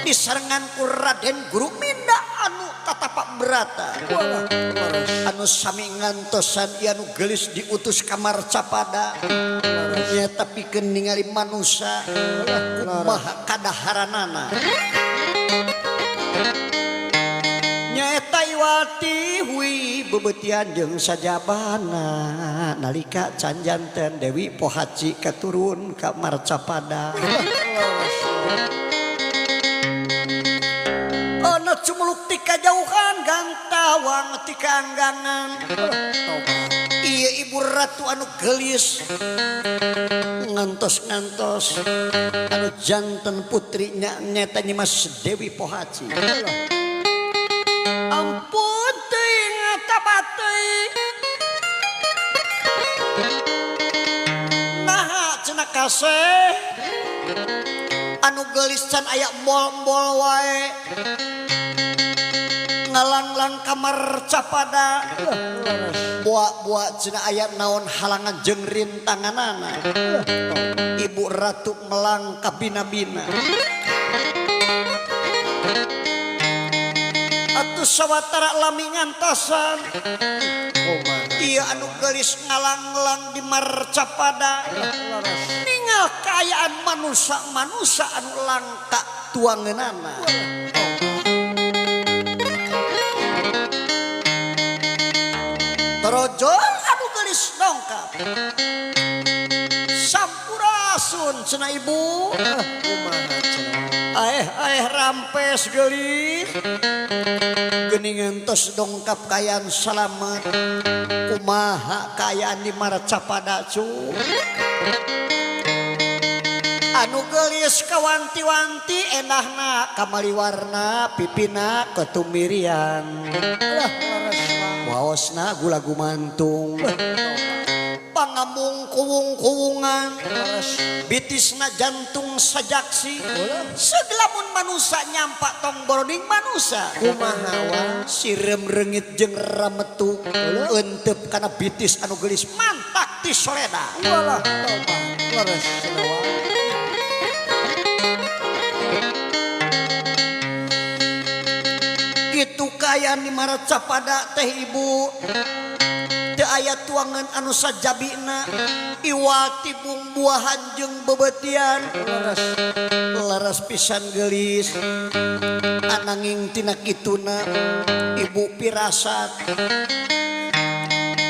disarengan ku Raden Guru Minda anu tatapak berata anu sami ngantosan ieu anu gelis diutus ka Marcapada nya tapi keun ningali manusia kumaha kadaharanana nyaeta iwati hui bebetian jeung sajabana nalika can janten Dewi Pohaci katurun ka Marcapada ana cumuluk ti kajauhan gantawang ti kaanggangan ieu Ibu Ratu anu gelis ngantos anu janten putrinya nyata nyimas Dewi Pohaci ampun teuing tabati naha cenah kaseh anu gelis can aya mol-mol wae ngalanglang kamar capada buak-buak cenah aya naon halangan jeung rintanganana Ibu Ratu melangkah bina-bina atuh anu sawatara lami ngantosan iya anu gelis ngalang-lang di Marcapada ningal kayaan manusia anu langka tuangeunana Trojol anu gelis dongkap sampurasun cenah ibu aeh rampes gelis geuningan tos dongkap kayaan salamet kumaha kayaan di Marcapada cu anu gelis kawanti-wanti enahna kamaliwarna pipina ketumirian waosna gula gumantung pangamung kuwung-kuwungan bitisna jantung sajaksi segelamun manusia nyampak tong broding manusia kumaha sirem reungit jeung rametu eunteup kana bitis anu gelis mantak ti soleda walah leres gitu kayaan di Marcapada teh ibu teu aya tuangan anu sajabina iwati bung-buahan jeung bebetian laras pisan gelis ananging tina kituna ibu pirasat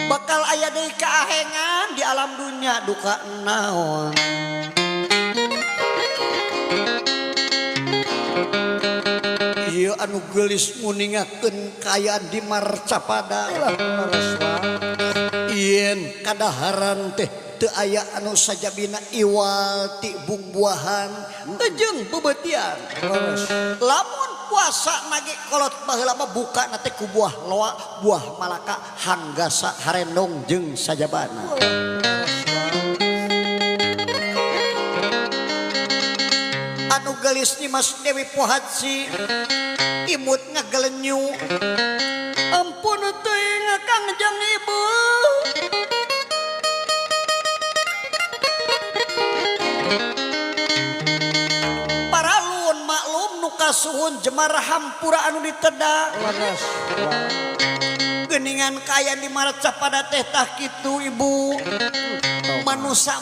bakal aya deui kaahengan di alam dunya duka naon ieu anu gelis nguningakeun kayaan di Marcapada yen kadaharan teh teu aya anu sajabina iwal ti bung-buahan jeung bebetian lamun puasa nage kolot baheula mah buka na teh ku buah loa buah malaka hanggasa harendong jeung sajabana anu gelis ni Mas Dewi Pohatsi imut ngagelenyu ampun teuing Kang Jang ibu paralun maklum nu kasuhun jemara hampura anu ditedang geuningan kaya di Marcapada teh tah kitu ibu manusia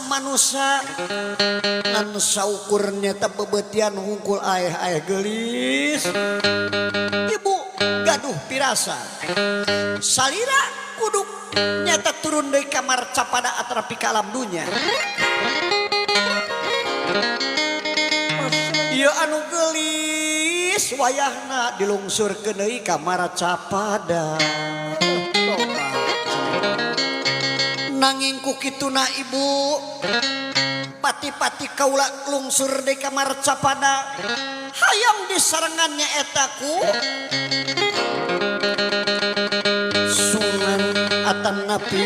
anu saukurnya teh bebetian hungkul aeh gelis ibu gaduh pirasa salira kuduk nyata turun dari kamar Marcapada atrapi ka alam dunya ieu anu gelis wayahna dilungsurkeun deui ka Marcapada nanging ku kituna ibu pati-pati kaula lungsur di kamar Marcapada hayang disarengannya etaku Sunan Atan Napi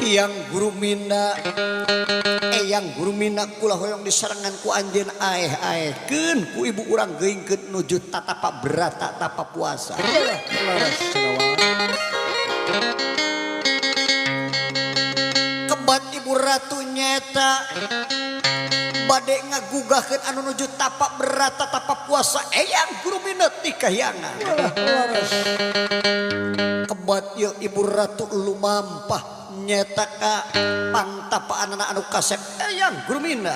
Hyang Guru Minda Eyang Guru Minda kula hoyong disarengan ku anjeun aeh-aehkeun ku ibu urang geuingkeun nuju tatapa berata tapa puasa kebat ibu ratu nyeta bade ngagugahkeun anu nuju tapak berata tapak puasa Eyang Guru Minda ti kahyangan kebat ieu ibu ratu lumampah nyeta ka pantapaanana anu kasep Eyang Guru Minda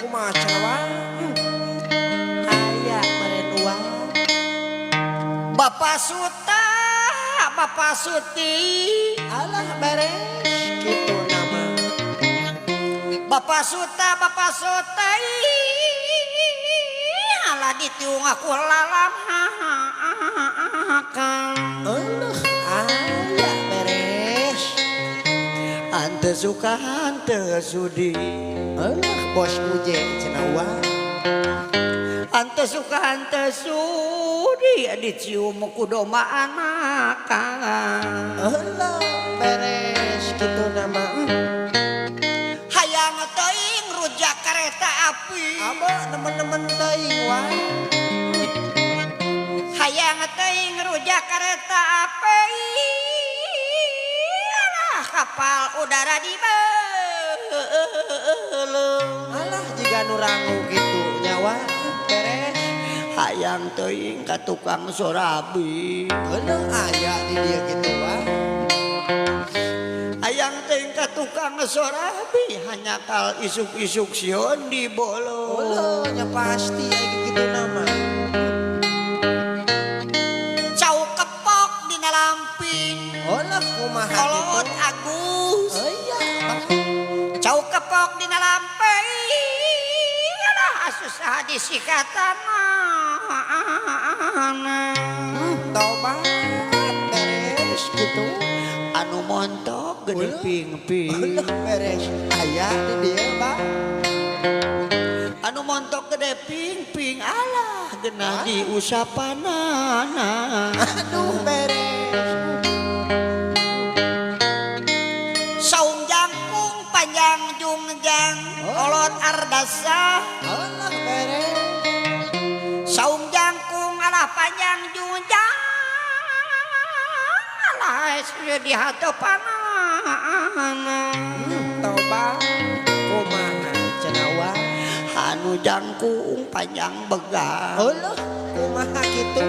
kumaha cawa aya merenua Bapak Suta Bapak Suti alah beres kitu nama Bapak Suta alah ditiung aku lalam aya beres ante suka ante sudi alah bos muje cenah ante suka ante sudi dicium ku domba anak alah beres kitu nama hayang teuing rujak kereta api abah nemen-nemen teuing wae hayang teuing rujak kereta api alah kapal udara di beuleuh alah jiga nu rangu kitu nyawa beres hayang teuing ka tukang sorabi. Heuleuh aya di dieu kitu wah. Hayang teuing ka tukang sorabi hanya kal isuk-isuk sieun di bolo. Heuleuh nya pasti aya kitu nama. Cau kepok dina lamping. Heuleuh kumaha Kolot kitu. Agus. Iya. Cau kepok dina lamping. Alah susah disikatan. Tobat beres gitu. Anu montok gede Heuleuh. ping-ping. Beres aya di dieu Bang. Anu montok gede ping-ping alah genah diusapanana. Aduh beres. Saung jangkung panjang jungjang kolot ardasa. Alah beres. Saung jangkung alah panjang jungjang alah sudah dihatopanana. Tobat kumaha cenah Anu jangkung panjang begang. Heuleuh kumaha kitu.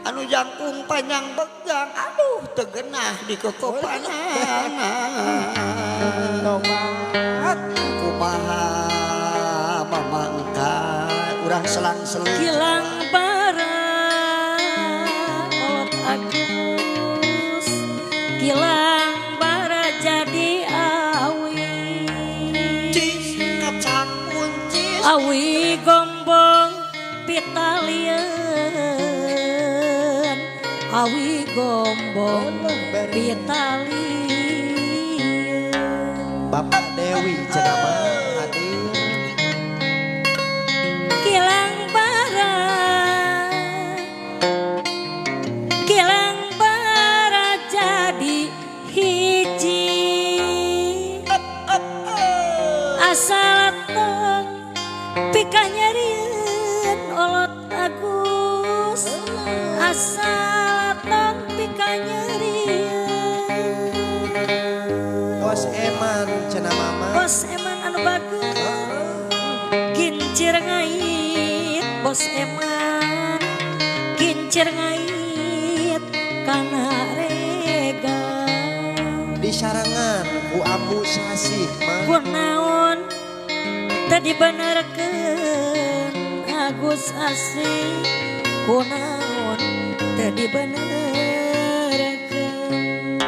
Anu jangkung panjang begang aduh tegenah di kekopanana. Tobat Kumaha mamangkat urang selang-seling. Kilang bara olot Agus, kilang bara jadi awi, Cis kacang kuncis awi gombong pitalieun, awi gombong pitalieun. Bapak Dewi cenah mah hadir. Kilang bara jadi hiji, asal tong pika nyarieun olot Agus, asal tong pika nyarieun. Bos Eman cenah mama. Bos emang anu bagus, kincir ngait bos eman, kincir ngait kana rega. Di sarangan ku ambu sasih mah. Kunaon tadi benerkeun Agus asih, kunaon tadi benerkeun.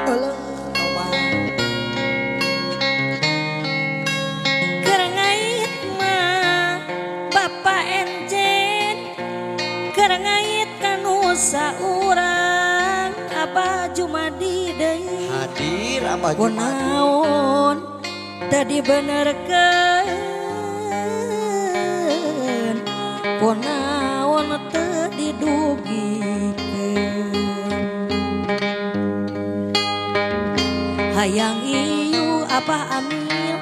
Heuleuh tobat. Kerengait mah Bapak Enjen, kerengait kanu saurang Abah Jumadi deui. hadir Abah Jumadi. Kunaon tadi benerkeun, kunaon teu didugikeun. Hayang ieu Abah Amil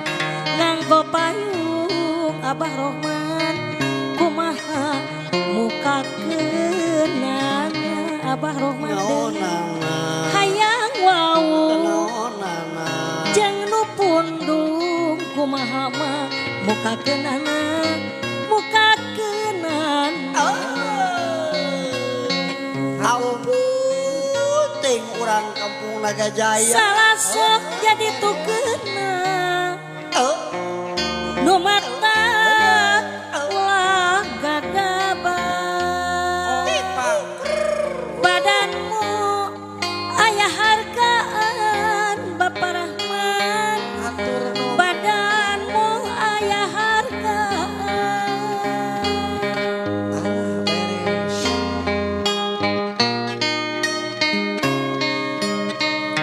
nganggo payung Abah Rohman, kumaha muka keunana Abah Rohman deui. Naonana Hayang wau naonana jeung nu pundung kumaha mah muka keunana, muka keunana. ampun ting urang kampung Naga Jaya. Salah sok jadi tukeuna nu mata ulah gagabah. Badanmu aya hargaan Bapak Rahman, Atur nu badanmu aya hargaan. alah beres.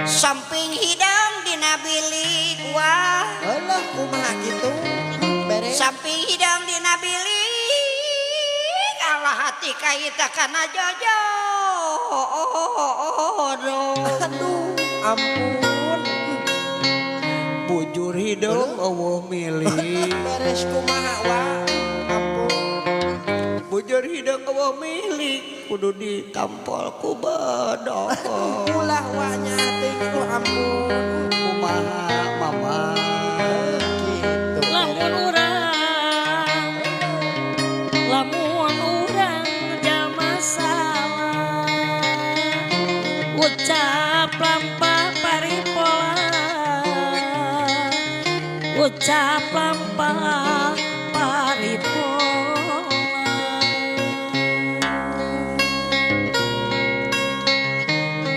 Samping hidang dina bilik wah. Heuleuh kumaha kitu. Beres. Samping hidang dina bilik alah hati kaita kana jojo. Aduh ampun. Bujur hidung eueuh milih. Beres kumaha wah. Ampun. Bujur hidung eueuh milih kudu ditampol ku bedog. Ulah wanya teuing lu ampun. Kumaha mama. Gitu. Lamun urang ucap lampah paripurna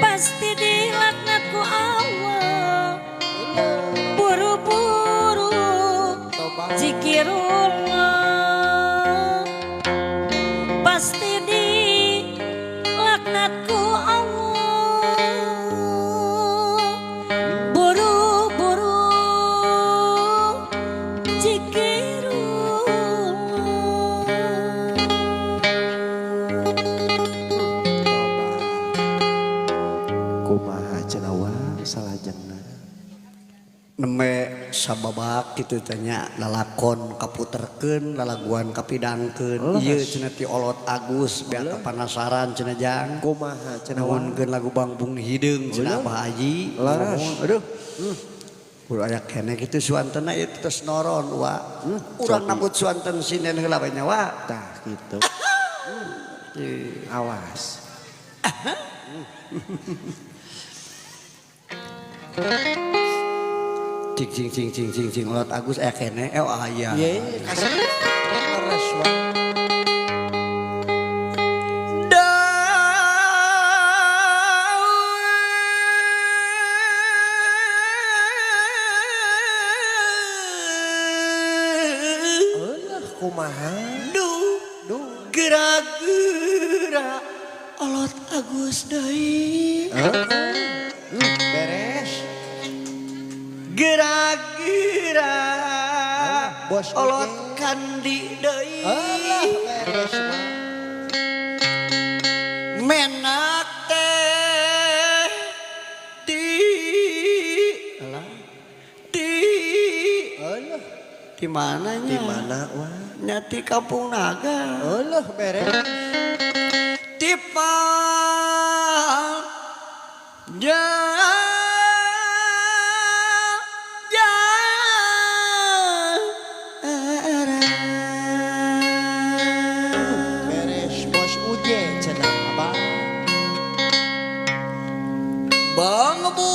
pasti dilaknat ku Allah buru-buru zikirullah pasti dilaknat ku Allah buru-buru Kumaha cenawang salajengna. Neme sababak gitu tanya lalakon kaputerkeun lalaguan kapidangkeun ieu cenah ti Olot Agus beak kapanasaran cenah jang Kumaha cenawang. namunkeun lagu Bangbung Hideung cenah Abah Haji Laras. aduh kudu aya keneh kitu suantena ieu terus noron wa urang nambut suanten sinden heula bae nya wa Tah gitu. Awas. cing Olot Agus aya keneh aya Ye kasih leres wae. Kumaha? Gerak-gerak Olot Agus deui Beres. gerak-gerak Bos Olot oge. Kandi deui Beres wae. menak teh di mananya Di mana wae? nyati Kampung Naga Eueuh beres. tipal ja Beres bos uje cenah abah. Bang Bu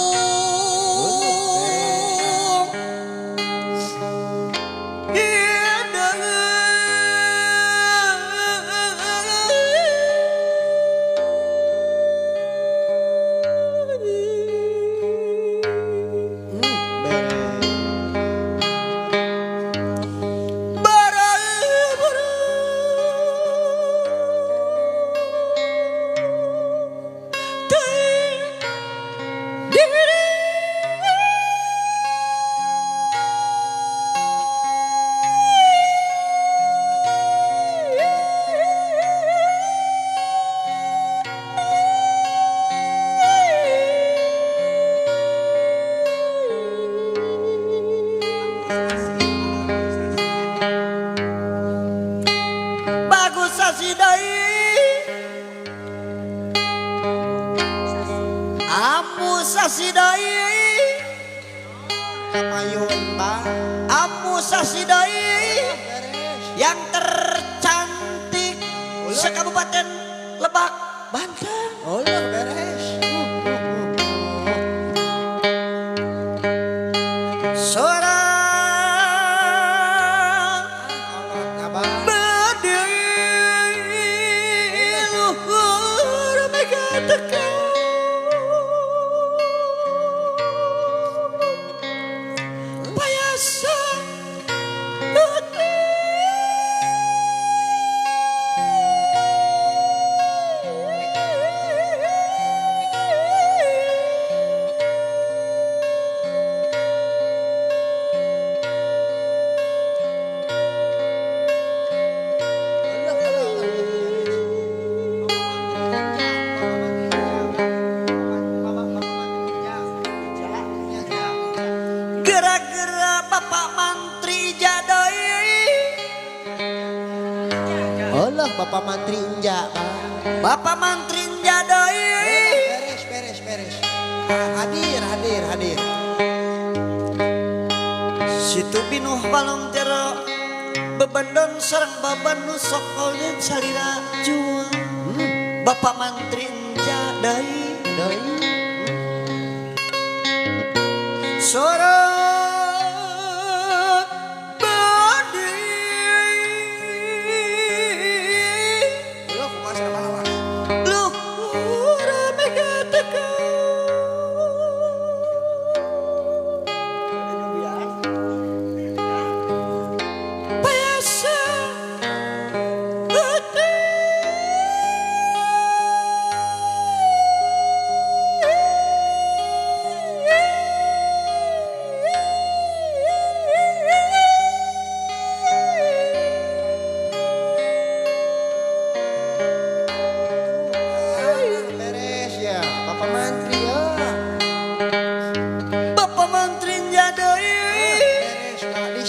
bagus sasidai amu sasidai Kapayun bah. amu sasidai Beres. yang tercantik sekabupaten Lebak Banten Eueuh beres. seorang Olot abah. berdiri luhur mega tekan payasan gerak-gerak Bapak Mantri Jadoi Eueuh Bapak Mantri Inja bah. Bapak Mantri Jadoi Beres. Hadir. situ binuh balong jero bebendon sareng baban nu sokol jeung salira jual Bapak Mantri Jadoi Deui. sorong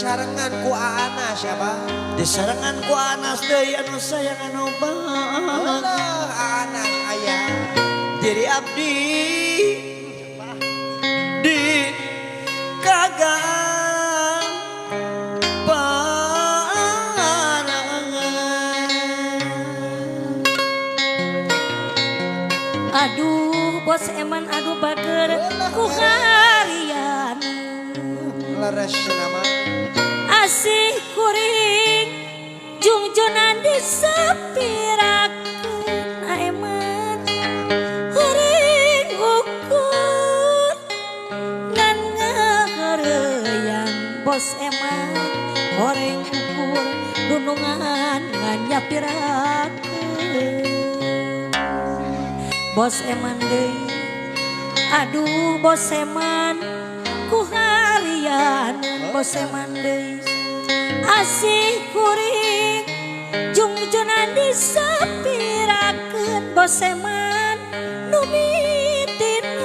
disarengan ku Aana siapa? Disarangan ku Anas deui anu sayang anu banget. Allah Aana ayah. Diri abdi di kagang Aduh bos eman aduh bager ku harian Leres nama. asih kuring jungjunan disepirakeun aeman kuring ukur ngan ngahareuyan bos eman goreng ukur dunungan ngan nyapirakeun bos eman deui aduh bos eman ku harian bos eman deui asih kuring jungjunan disepirakeun bos eman nu mitineung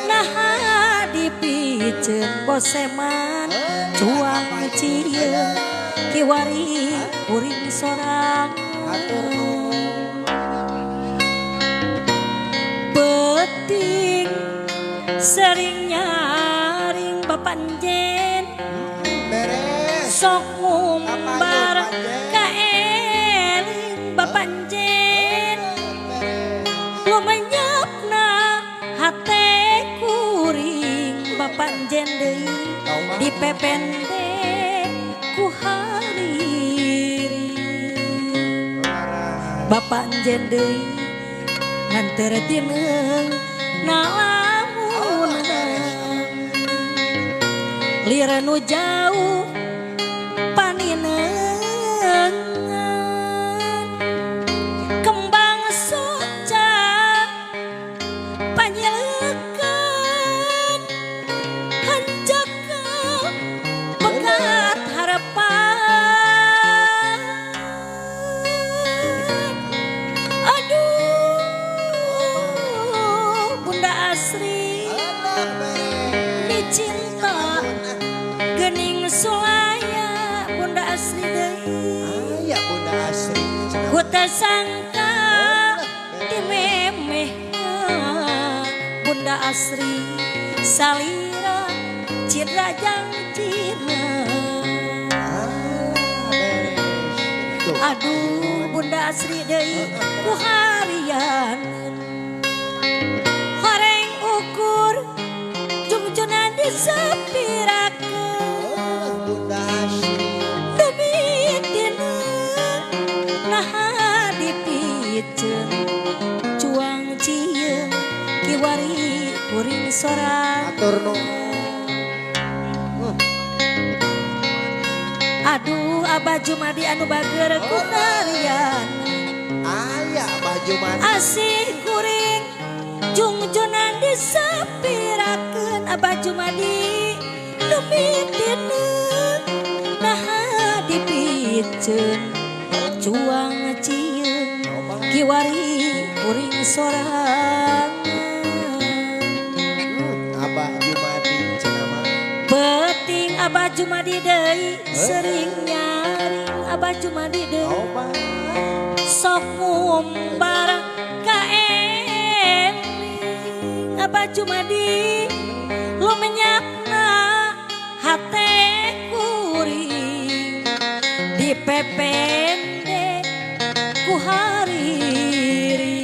naha dipiceun bos eman cuang cieun kiwari kuring sorang peting sering nyaring bapanjen Beres. sok ngumbar kaeling bapanjen lumenyapna hate kuring bapanjen deui dipepende ku hariri bapanjen deui nganter tineung nalamunang lira nu jauh paninengan kembang soca panyelekan hanjaka pegat harapan aduh Bunda Asri dicinta gening sulaya Bunda Asri deui Ayah Bunda Asri. ku teu sangka dimemeh Bunda Asri salira cidra janjina aduh Bunda Asri deui ku harian horeng ukur jungjunan disepirakeun Bunda Asri. dumitineun naha dipiceun cuang cieun kiwari kuring sorang Atur nuhun. aduh Abah Jumadi anu bager ku harian Ayah baju mati. asih kuring jungjunan disepirakeun Abah Jumadi dumitineun naha dipiceun cuang cieun kiwari kuring sorang Abah Jumadi cenama. peting Abah Jumadi deui sering nyaring Abah Jumadi deui Oba. sok ngumbar kaeling Abah Jumadi lumenyapna hate kuring dipepende ku hariri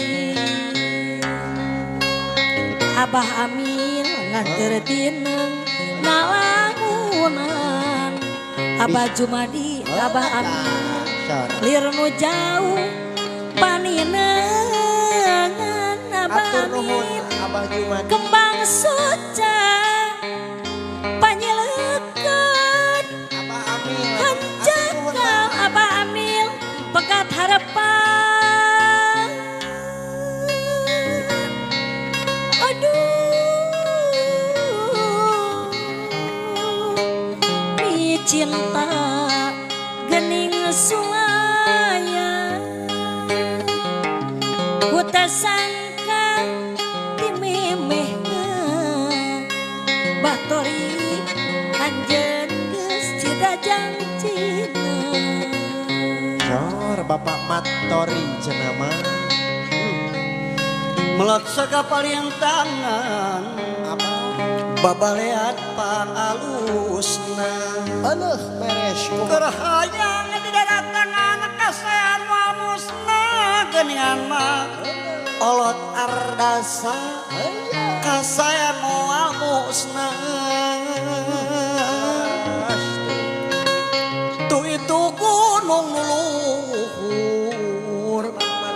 Abah Amil nganter tineung nalamunan Abah Jumadi Abah Amil lir nu jauh paninengan Abah Atur nuhun Amil Abah Jumadi. kembang soca panyelekeun Abah Amil. hanjaka Abah Amil pegat harapan aduh mi cinta gening sulaya ku teu sangka dimemeh batori anjeun jajang Cina. Jor Bapak Matori cenama. Melaksa kapalin tangan babalean pangalusna Aduh beres kumaha. gerhayang di darat tangan kasean wamusna geningan mah olot ardasa kasean wamusna tu itu gunung nuluhur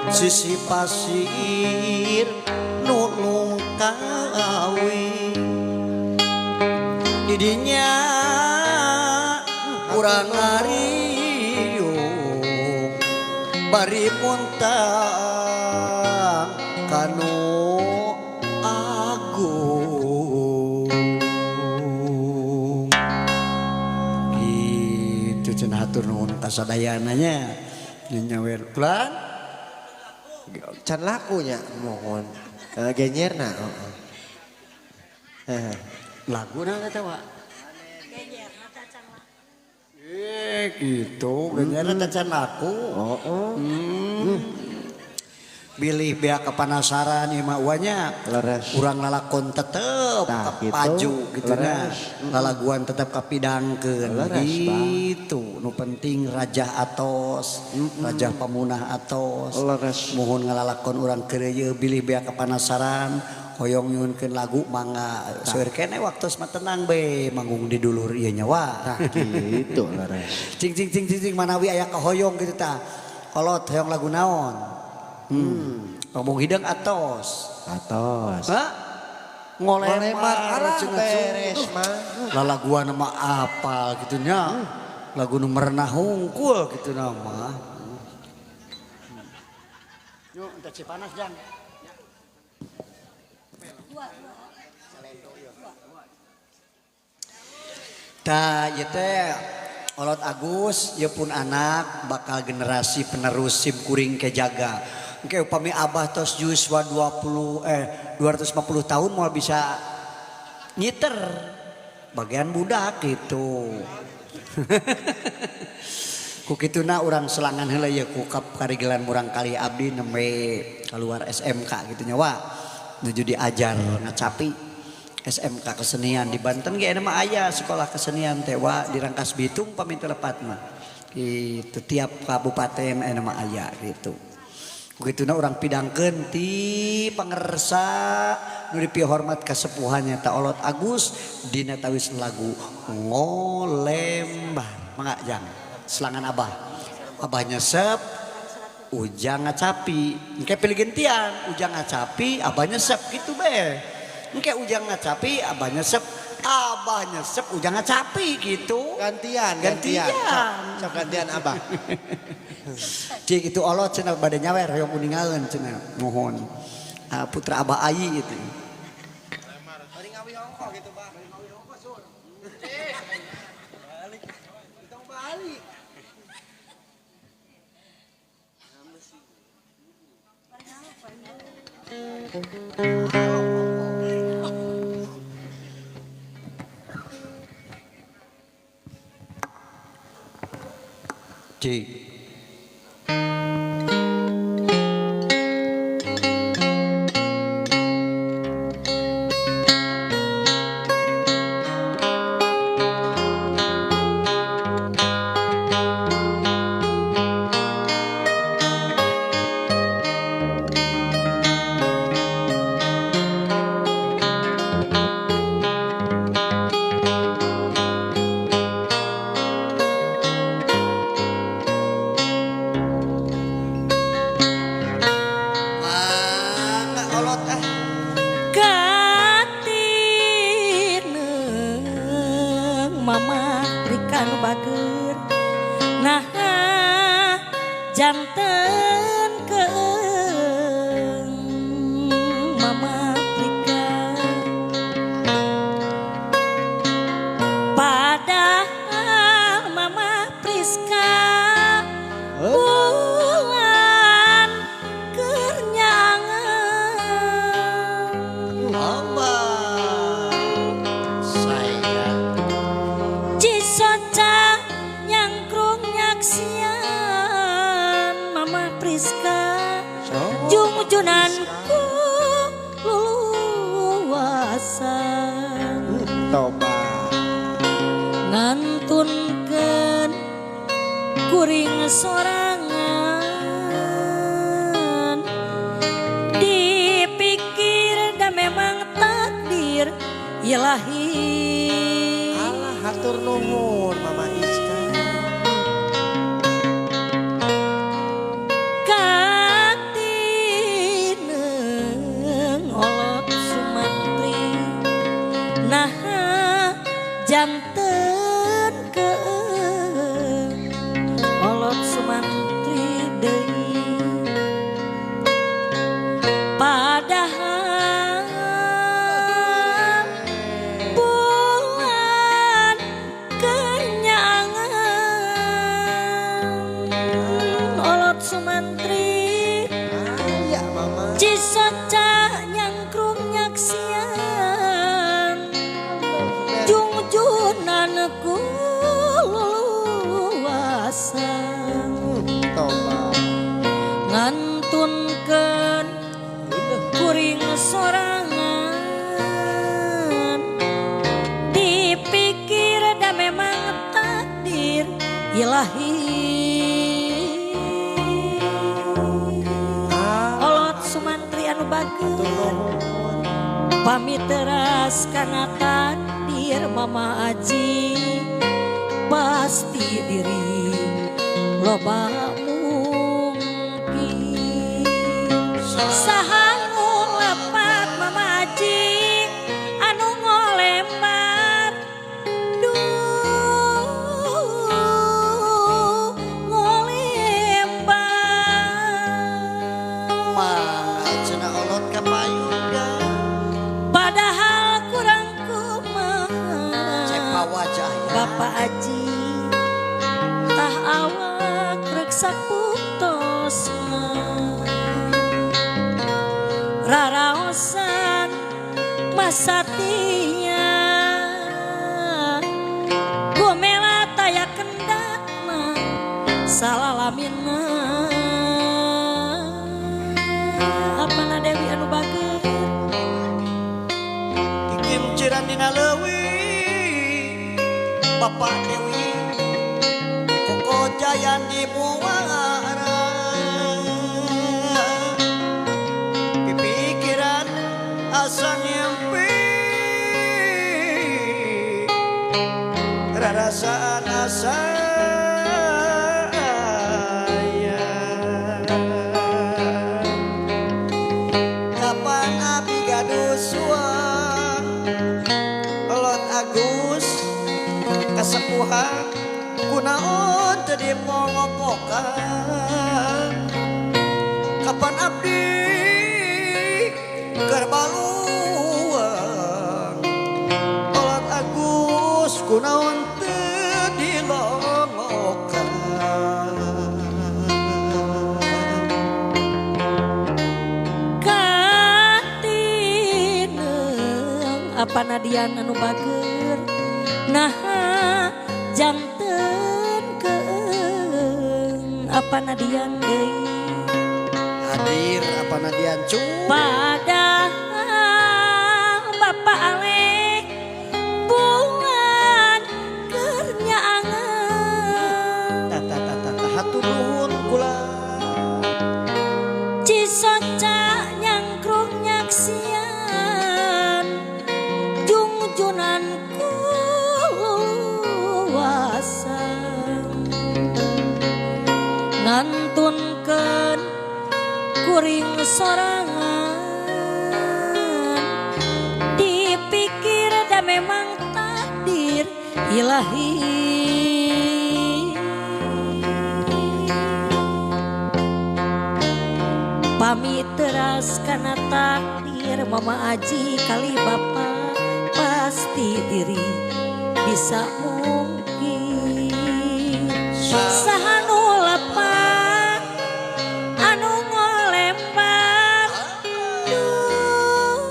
sisi pasir nulung kawi didinya urang ngariung bari muntang kanu agung gitu cenah hatur nuhun kasadayananya nyawer pulang Can lakunya mohon. Genyerna. lagu na kata wa gitu bener tacan aku bilih bea kepanasaran ieu mah uanya Leres. urang lalakon tetep Tah, gitu. paju gitu na Leres. lalaguan tetep kapidangkeun Leres, gitu nu penting raja atos raja pamunah atos Leres. mohon ngalalakon urang keureu bilih bea kepanasaran hoyong nyunkeun lagu mangga seueur kene waktos mah tenang be manggung di dulur ieu nya wa Tah gitu leres. cing cing cing cing cing manawi aya kahoyong gitu tah kolot hoyong lagu naon ngomong hidang atos Atos. ha ngolemar arah cenah beres mah. lalaguan mah apal gitu nya lagu nu merenah hungkul gitu nama yuk entar si panas jang tah ieu teh olot Agus ieu pun anak bakal generasi penerus sim kuring kejaga engke upami abah tos yuswa 250 tahun mau bisa nyiter bagian budak gitu ku kituna urang selangan heula ya ku karigelan murang kali abdi nembe keluar SMK gitu nya wa nuju diajar ngacapi SMK kesenian di Banten ge mah aya sekolah kesenian teh wa di Rangkas Bitung pami telepat mah itu tiap kabupaten mah aya gitu begituna urang pidangkeun ti pangersa nu dipihormat kasepuhannya ta olot Agus dina tawis lagu ngolembar mangga jang selangan abah abah nyesep ujang ngacapi engke pilih gentian ujang ngacapi abah nyesep gitu be engke ujang ngacapi abah nyesep ujang ngacapi gitu Gantian. Sok gantian abah. cik itu olot cenah bade nyawer hoyong uningaeun cenah mohon putra abah Ayi itu cik mama rika nu bager nah janten keung mama rika padahal mama Priska bulan kernyangan abah saya Cisoca Iska So. jungujunanku luasan Toba. ngantunkeun kuring sorangan dipikir da memang takdir ilahi. Allah hatur nuhun Mama Iska. Katineng olot Sumantri nah janten ke olot Sumantri deui padahal bulan kenyangan olot Sumantri Aya Mama. Cisoca nyangkrung nyaksian jungjunan ku luasan Toba. ngantunkeun kuring sorangan dipikir da memang takdir ilahi. Olot Sumantri anu bager pamit teras kana takdir Mama Aji pasti diri loba mungkin saha nu lepat Mama Aji anu ngolembar duh ngolembar Mah cenah olot ka payuda. padahal kurang kumaha Cepa wajah ya. Bapak Aji tah awak reksa putosna raraosan masatia gomela taya kendakna salalamina apana Dewi anu bager Ikim ciran dina leuwih Bapak Dewi Koko jayan di muara Pipikiran asa ngimpi Rarasaan asa Kapan abi gaduh suang Olot Agus kasepuhan kunaon teu dimongopokan kapan abdi keur baluang Olot Agus kunaon teu dilongokan katineng apa nadian anu bager nah janten keung apa nadian deui hadir apa nadian cu padahal Bapak Alek bungan kernyaangan tata hatur nuhun kula Cisoca nyangkrung nyaksian jungjunanku luasan ngantunkeun kuring sorangan dipikir da memang takdir ilahi. Pamit teras kana takdir Mama Aji kali Bapak pasti diri bisa mungkin saha nu lepat anu ngolembar duh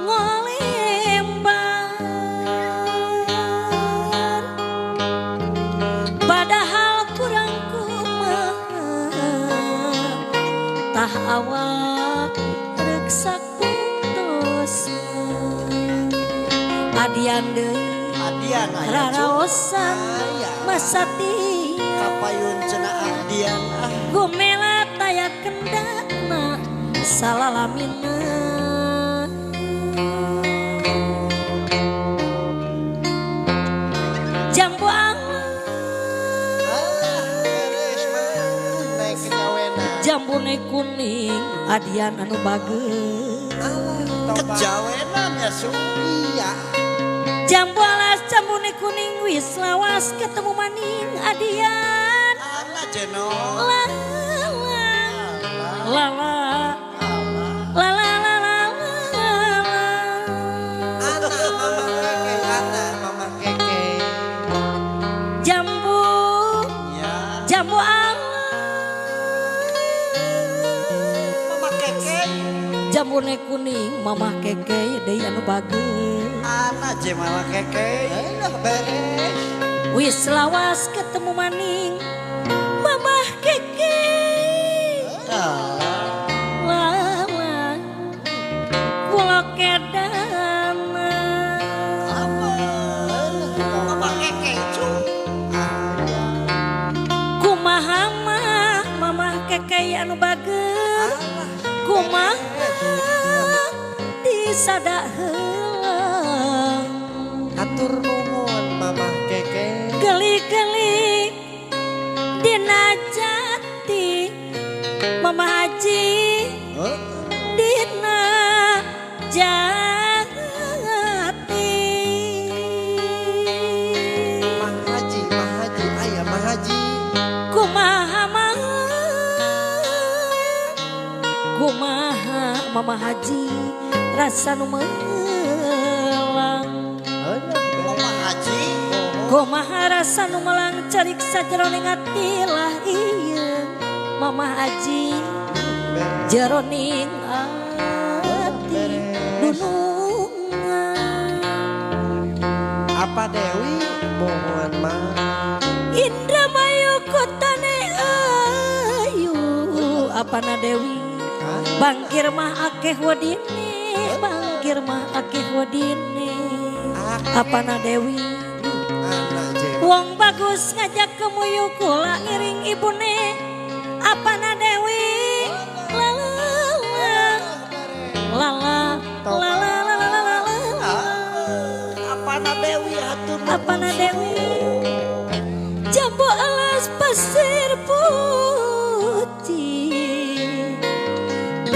ngolembar padahal kurang kumaha Adian aya cu. raraosan masati Kapayun cenah adian gumela taya kendana salalamina jambu beres mah naik kejawenan. jambune kuning adian anu bageus kejawenan ya su. Iya. jambu alas jambune kuning wis lawas ketemu maning adian Ala jeno. la la la la la la la la Anak mama keke. jambu Ya. jambu alas Mama keke. jambune kuning mamah keke deui anu bageus Ana je mama keke. Beres. wis lawas ketemu maning mamah keke lala kula kedana Mama keke cu. kumaha mah mamah keke anu bageus kumaha disada heulang Atur nuhun mama keke. gelik-gelik dina jati mama haji dina jati Mahaji, ayah mahaji. kumaha mama haji rasa nu melang Mama haji. kumaha rasa nu melang carik sajeroning ati lah ieu mama haji jeroning ati dunungan Apa Dewi mohon mah. Indramayu kotane ayu apana Dewi bangkir mah akeh wadine bangkir mah akeh wadine apana Dewi Anak je. wong bagus ngajak kemuyu kula iring ibune apana Dewi lala lala lala lala lala Apana Dewi hatur. apana Dewi jambu alas pasir putih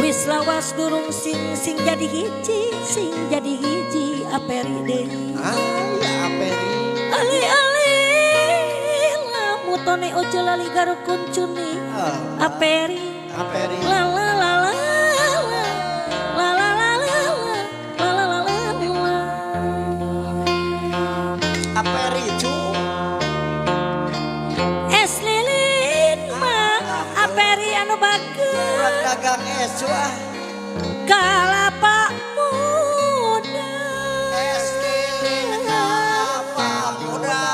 wis lawas durung sing jadi hiji aperi deui Ayah aperi. ali lamutone ojo lali garo kuncuni aperi Aperi. la la la la la la la la la la la la la Aperi cu. es lilin mah aperi anu Urang bageus dagang es cu kalapa muda Es lilin apa muda.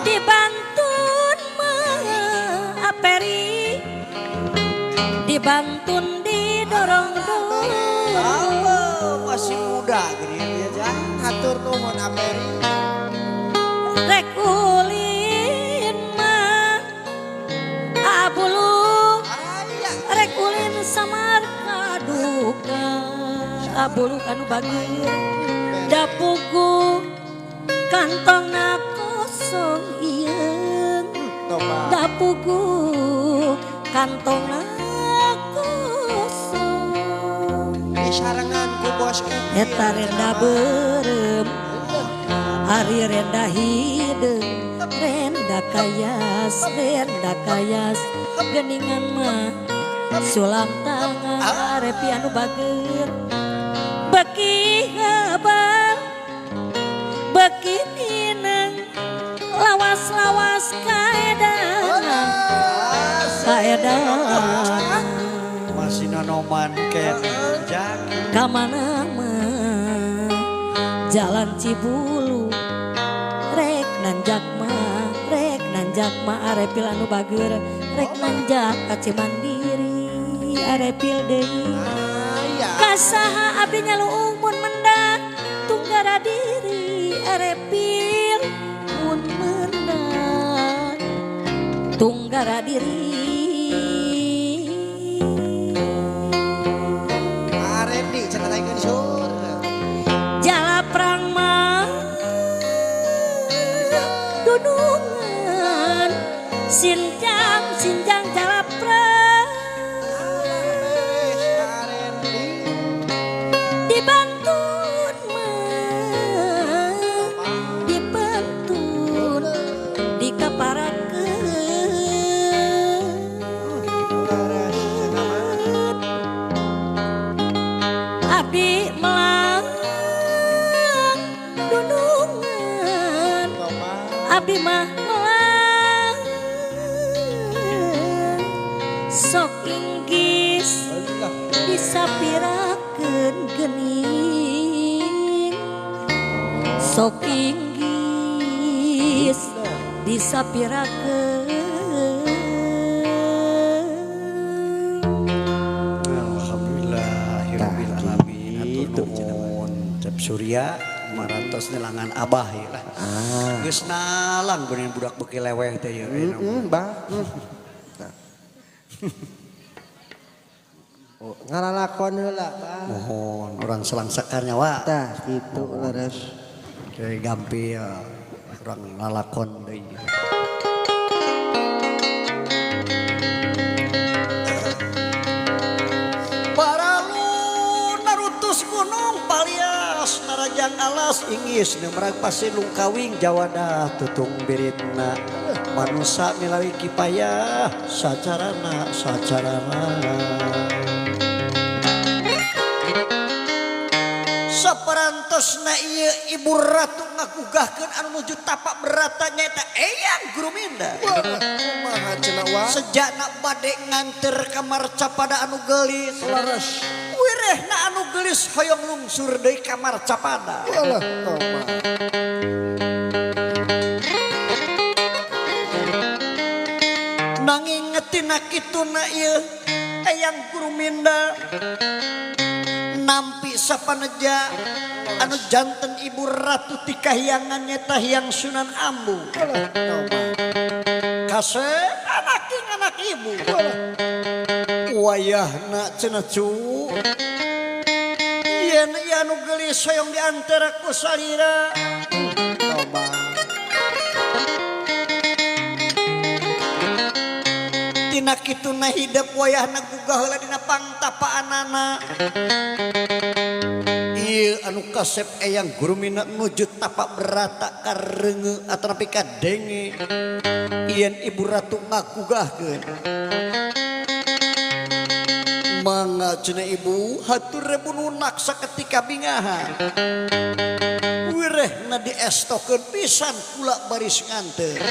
dibantun mah aperi dibantun didorong Masih muda gini dia jah. Atur nuhun aperi. rek ulin mah abulu rek ulin samar kaduka abulu anu bagir dapugu kantongna kosong ieu Toba. dapugu kantongna kosong Disarangan ku bos Uki. eta renda berem ari renda hideung renda kayas geningan mah sulam tangan arepi anu bager beki hebat beki nineng lawas-lawas kaedanan Masih nanoman ken jah. kamana mah jalan Cibulu rek nanjak mah arepil anu bager rek nanjak ka Cimandiri arepil deui Ayah. kasaha abdi nyaluung mun mendak tunggara diri sarepil mun meunang tunggara diri. Arendi ceritakeun sur. Jala perang mah dudungan sinjang jala perang Arendi. dibantun mah dibantun dikaparakeun Laras sakamat. abdi melang dudungan abdi mah melang sok inggis disapirakeun geuning sok inggis disapirakeun. Alhamdulillahirabbil alamin. Hatur nuhun Cep Surya marantos nelangan abah ya lah. Geus nalang bener budak beuki leweh teh ya. Bah. Oh, ngalalakon heula, Bah. Mohon orang selang sekar nyawa. Tah kitu leres. Kayak gampil orang ngalakon deui. Paralu narutus gunung palias narajang alas inggis nemerag pasilung kawing jawada tutung biritna manusia milawi kipayah sacarana saperantosna ieu ibu ratu ngagugahkeun anu nuju tapak berata nyaeta Eyang Guruminda. Kumaha cenah wa? Sejana bade nganter kamar capada anu gelis. Laras. Wirehna anu gelis hoyong lungsur deui kamar capada. Walah, toba. Nanging ngetina kituna ieu Eyang Guruminda nampi sapaneja anu janten ibu ratu ti kahyangan nyeta Hyang Sunan Ambu. Kase anak ibu. Wayahna cenah cu. Yen anu gelis hoyong diantara ku salira. Toba. Tina kituna hidup wayahna gugah heula dina pangtapaanana. Ieu anu kasep Eyang Guruminda nuju tapak berata kareunge ataupun ka denge. Yen ibu ratu ngagugahkeun. Mangga cenah ibu hatur rebu nunak saketika bingahan. Wirehna diestokeun pisan kula baris nganteur.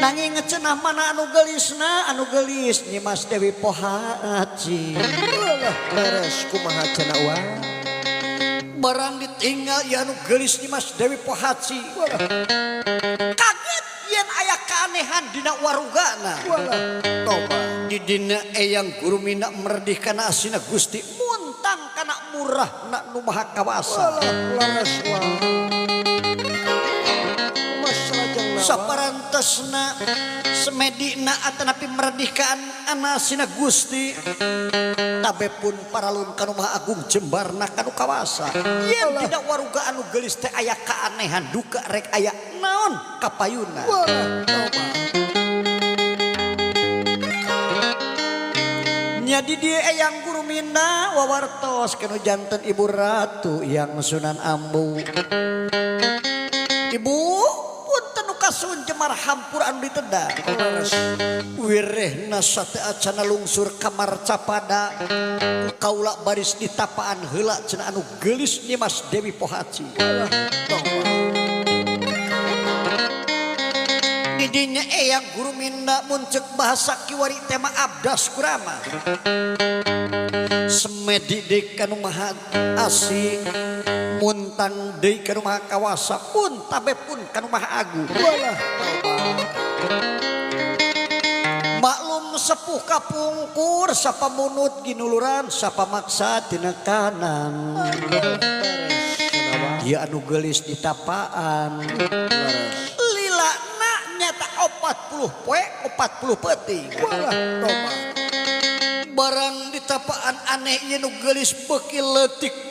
Nanging cenah mana anu gelisna anu gelis Nyimas Dewi Pohaci. Leres kumaha cenah wa? Barang ditinggal ya anu gelis Nyimas Dewi Pohaci. Kaget yen aya keanehan dina warugana. Toba. Di dina Eyang Guruminda merdih kana asina Gusti muntang kana murah na nu maha kawasa. Laras wa. Masalajengna wa. Saparantosna semedina atanapi merdih ka anasina Gusti. Tabe pun paralun kanu maha agung jembarna kanu kawasa. Yen tidak waruga anu gelis teh aya keanehan duka rek aya naon kapayuna. Toba. Nyadi dia Eyang Guruminda wawartos kanu janten ibu ratu yang Sunan Ambu. Ibu punten nu kasun jemar hampur anu ditedang. Wirehna sate acana lungsur kamar capada. Kaula baris ditapaan heula cenah anu gelis Nyimas Dewi Pohaci. Didinya Eyang Guruminda muncul bahasa kiwari tema abdas kurama. Semedi deui kanu maha asing muntang deui kanu maha kawasa pun tabe pun kanu maha agung. Maklum sepuh kapungkur sapa munut ginuluran sapa maksa tina kanan. Ieu anu geulis di tapaan. Lila nak nyata 40 poe 40 peuting. Barang di tapaan aneh ieu nu geulis beuki leutik.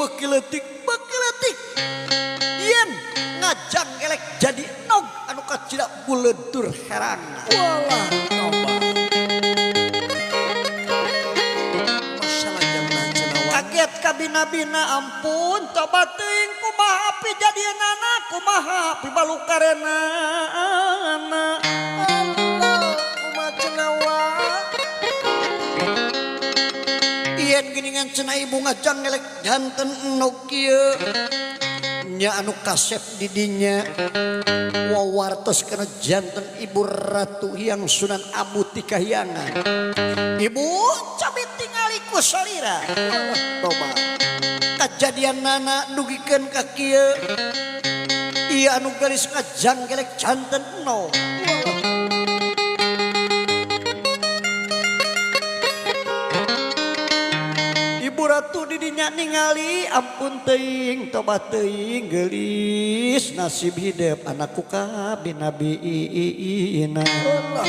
Yen ngajang elek jadi nog anu kacida buledur herang. Walah, coba. Masalah yang cenah. Kaget kabina-bina ampun coba teuing kumaha pi jadianana kumaha pi balukarena. Allah, kumaha cenah wae. Yen geuningan cenah ibu ngajang elek janten nog kieu. Nya anu kasep di dinya wawartos kana janten ibu ratu Hyang Sunan Abu ti kahyangan. Ibu cabi tingali ku salira. Coba. Kajadianana dugikeun ka kieu. Ieu anu geulis ngajang elek janten nog. Ibu ratu didinya ningali ampun teuing tobat teuing geulis nasib hidup anakku kabina-bina. Allah,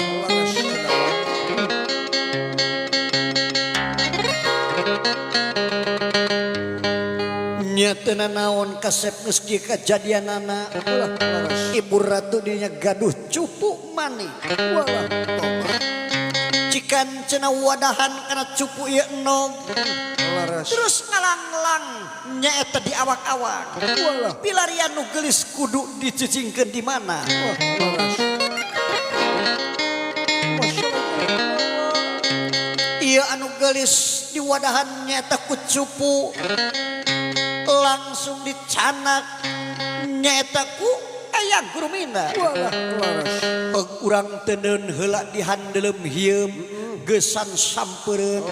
Nya teu naon kasep geus kieu kajadianana. Ibu ratu didinya gaduh cupu manik. walah, coba. Cikan cenah wadahan kana cupu ieu enog. Laras. Terus ngalang-lang nyaeta di awak-awak. Walah. Pilarian nu geulis kudu dicicingkeun di mana? Wah, laras. Ieu anu geulis di wadahan nyaeta ku cupu. Langsung dicanak nyaeta ku aya gurumina. Walah, laras. Urang teuneun heula dihandeuleum hieum geusan sampeureun.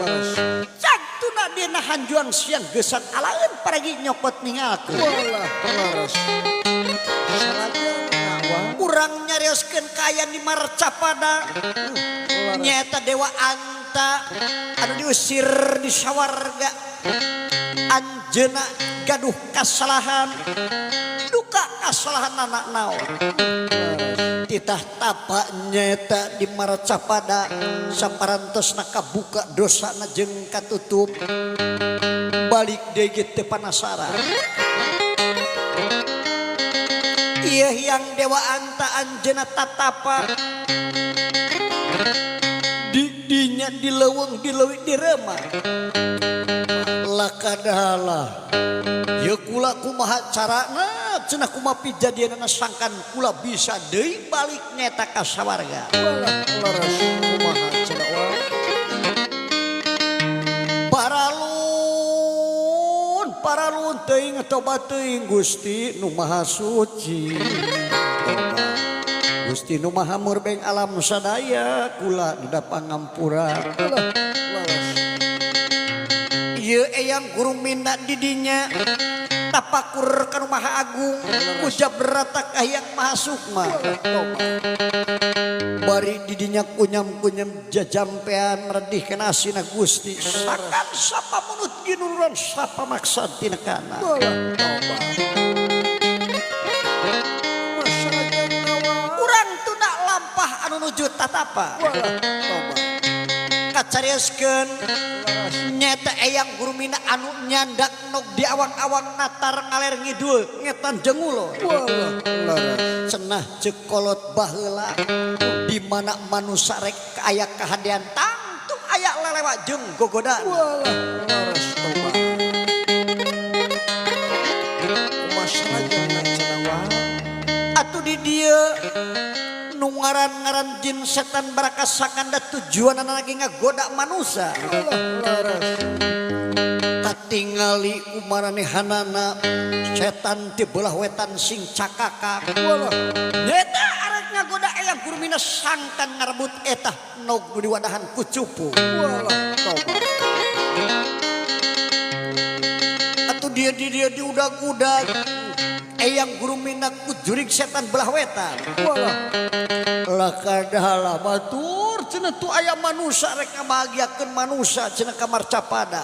Cantuna dina hanjuang siang geusan alaeun paragi nyokot ningalkeun. Walah, laras. Salahnya nawa. Urang nyarioskeun kaayaan di Marcapada. Nyaeta Dewa Anta anu diusir di sawarga. Anjeuna gaduh kasalahan. Duka kasalahan anak naon. Titah tapak nyaeta di Marcapada saparantosna kabuka dosana jeung katutup. Balik deui ge teu panasaran. Ieu Hyang Dewa Anta anjeunna tatapa didinya dileuweung dileuwih diremah. Lakadalah ieu kula kumaha carana cenah kumaha pijadianana sangkan kula bisa deui balik nyaeta ka sawarga. Walah, laras. Kumaha cenah wae. Paralun teuing tobat teuing Gusti nu Maha Suci. Gusti nu Maha Murbeng alam sadaya kula nu da pangampura. Ieu eyang guru minda didinya tapakur kanu Maha Agung ujab beratak Hyang Maha Sukma. Bari didinya kunyam-kunyam jajampean meredih kana asina Gusti. Sakan sapa munut ginururan sapa maksad tina kana. Urang tuna lampah anu nuju tatapa. Kacarioskeun nyaeta eyang guru mina anu nyandak nog di awang-awang natar ngaler ngidul ngetan jengulo. Cenah cekolot baheula di mana manusia rek aya kahadean tangtung aya lelewa jeung gogodan. Atuh di dieu nu ngaran-ngaran jin setan barakasakanda tujuanna lagi ngagoda manusia. Katingali kumaranehanana setan ti belah wetan sing cakakak. Nyata arek ngagoda eyang guru mina sangkan ngarebut etah nog nu diwadahan ku cupu. Atuh dia diudag-udag eyang guru mina ku jurig setan belah wetan. Lakadalah batur cenah tu aya manusia rek ngabahagiakeun manusia cenah ka Marcapada.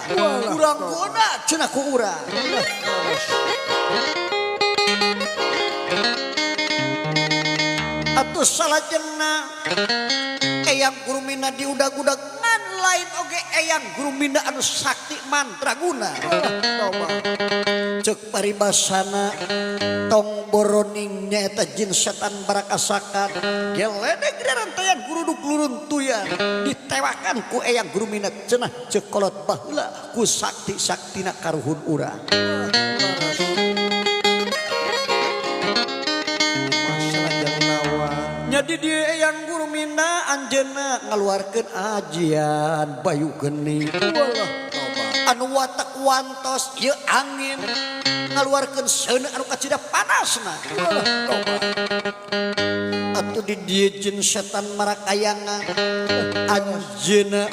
Urang goda cenah ku urang. Atus salajengna eyang guru mina diudag-udag ngan lain oge eyang guru mina anu sakti mantraguna. Cek paribasana tong boroning nyaeta jin setan barakasakan geledeg rantayan guruduk luruntuyan ditewakan ku eyang guru mina cenah cek kolot baheula ku sakti-saktina karuhun urang. Jadi dia yang guru mina anjeunna ngaluarkeun ajian bayu geni. Anu watak wantos ieu angin ngaluarkeun seuneu anu kacida panasna. Atuh di dieu jin setan marakayangan anjeunna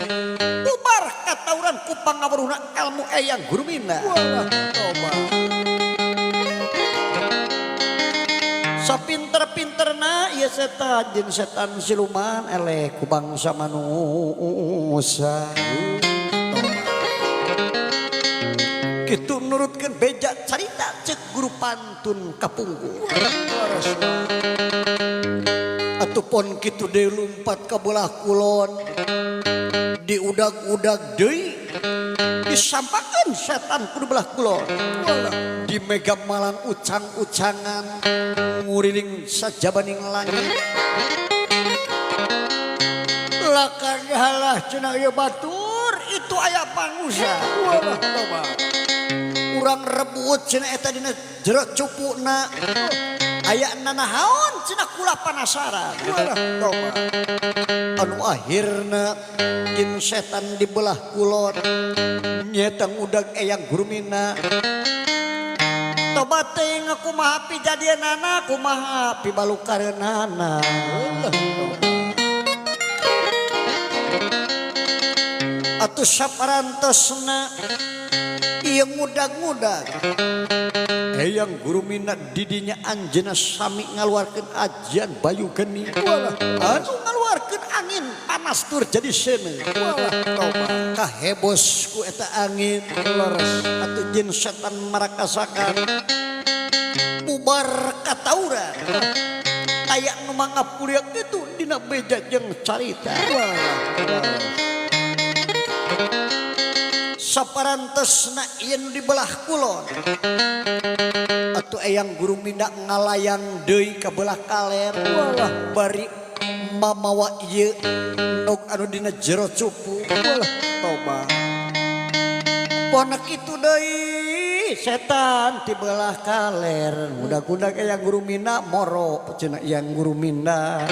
bubar katauran ku pangawruhna ilmu eyang guru mina. Sapinter-pinterna ieu setan jeung setan siluman eleh ku bangsa manusia. Kitu nurutkeun beja carita ceuk guru pantun kapungkur. Atupun kitu deui lumpat ka belah kulon diudag-udag deui disampakeun setan ku belah kulon. Di mega malang ucang-ucangan nguriling sajabaning langit. Lakadalah cenah ieu batur itu aya pangusa. Urang rebut cenah eta dina jero cupuna. Aya nanahaon cenah kula penasaran. Anu akhirna jin setan di belah kulon nyeeta ngudag eyang guru mina. Tobat teuing kumaha pijadianana kumaha pibalukareunana. Atuh saparantosna ieu ngudag-ngudag eyang guru mina didinya anjeunna sami ngaluarkeun ajian bayu geni. Anu ngaluarkeun angin panas tur jadi seuneu. Kahebos ku eta angin. Atuh jin setan marakasakan bubar katauran. Aya nu mangapuriak kitu dina beja jeung carita. Saparantosna ieu nu di belah kulon atuh eyang guru mina ngalayang deui ka belah kaler bari mamawa ieu nog anu dina jero cupu. Toba pona kitu deui setan ti belah kaler budak-budak eyang guru mina moro cenah eyang guru mina.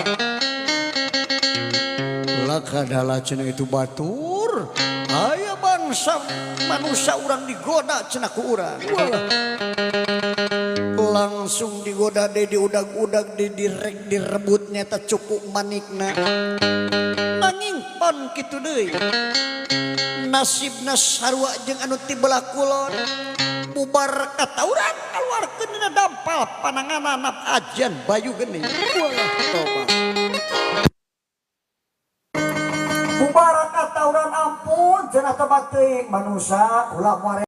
Lakadalah cenah itu batur aya bangsa manusia urang digoda cenah ku urang. Langsung digoda deh diudag-udag deh direk direbut nyata cupu manikna. Nanging pon kitu deui nasibna sarua jeung anu ti belah kulon bubar katauran kaluarkeun dina dampal pananganana ajian bayu geni. Bubar katauran ampun cenah tebak teuing manusia ulah moare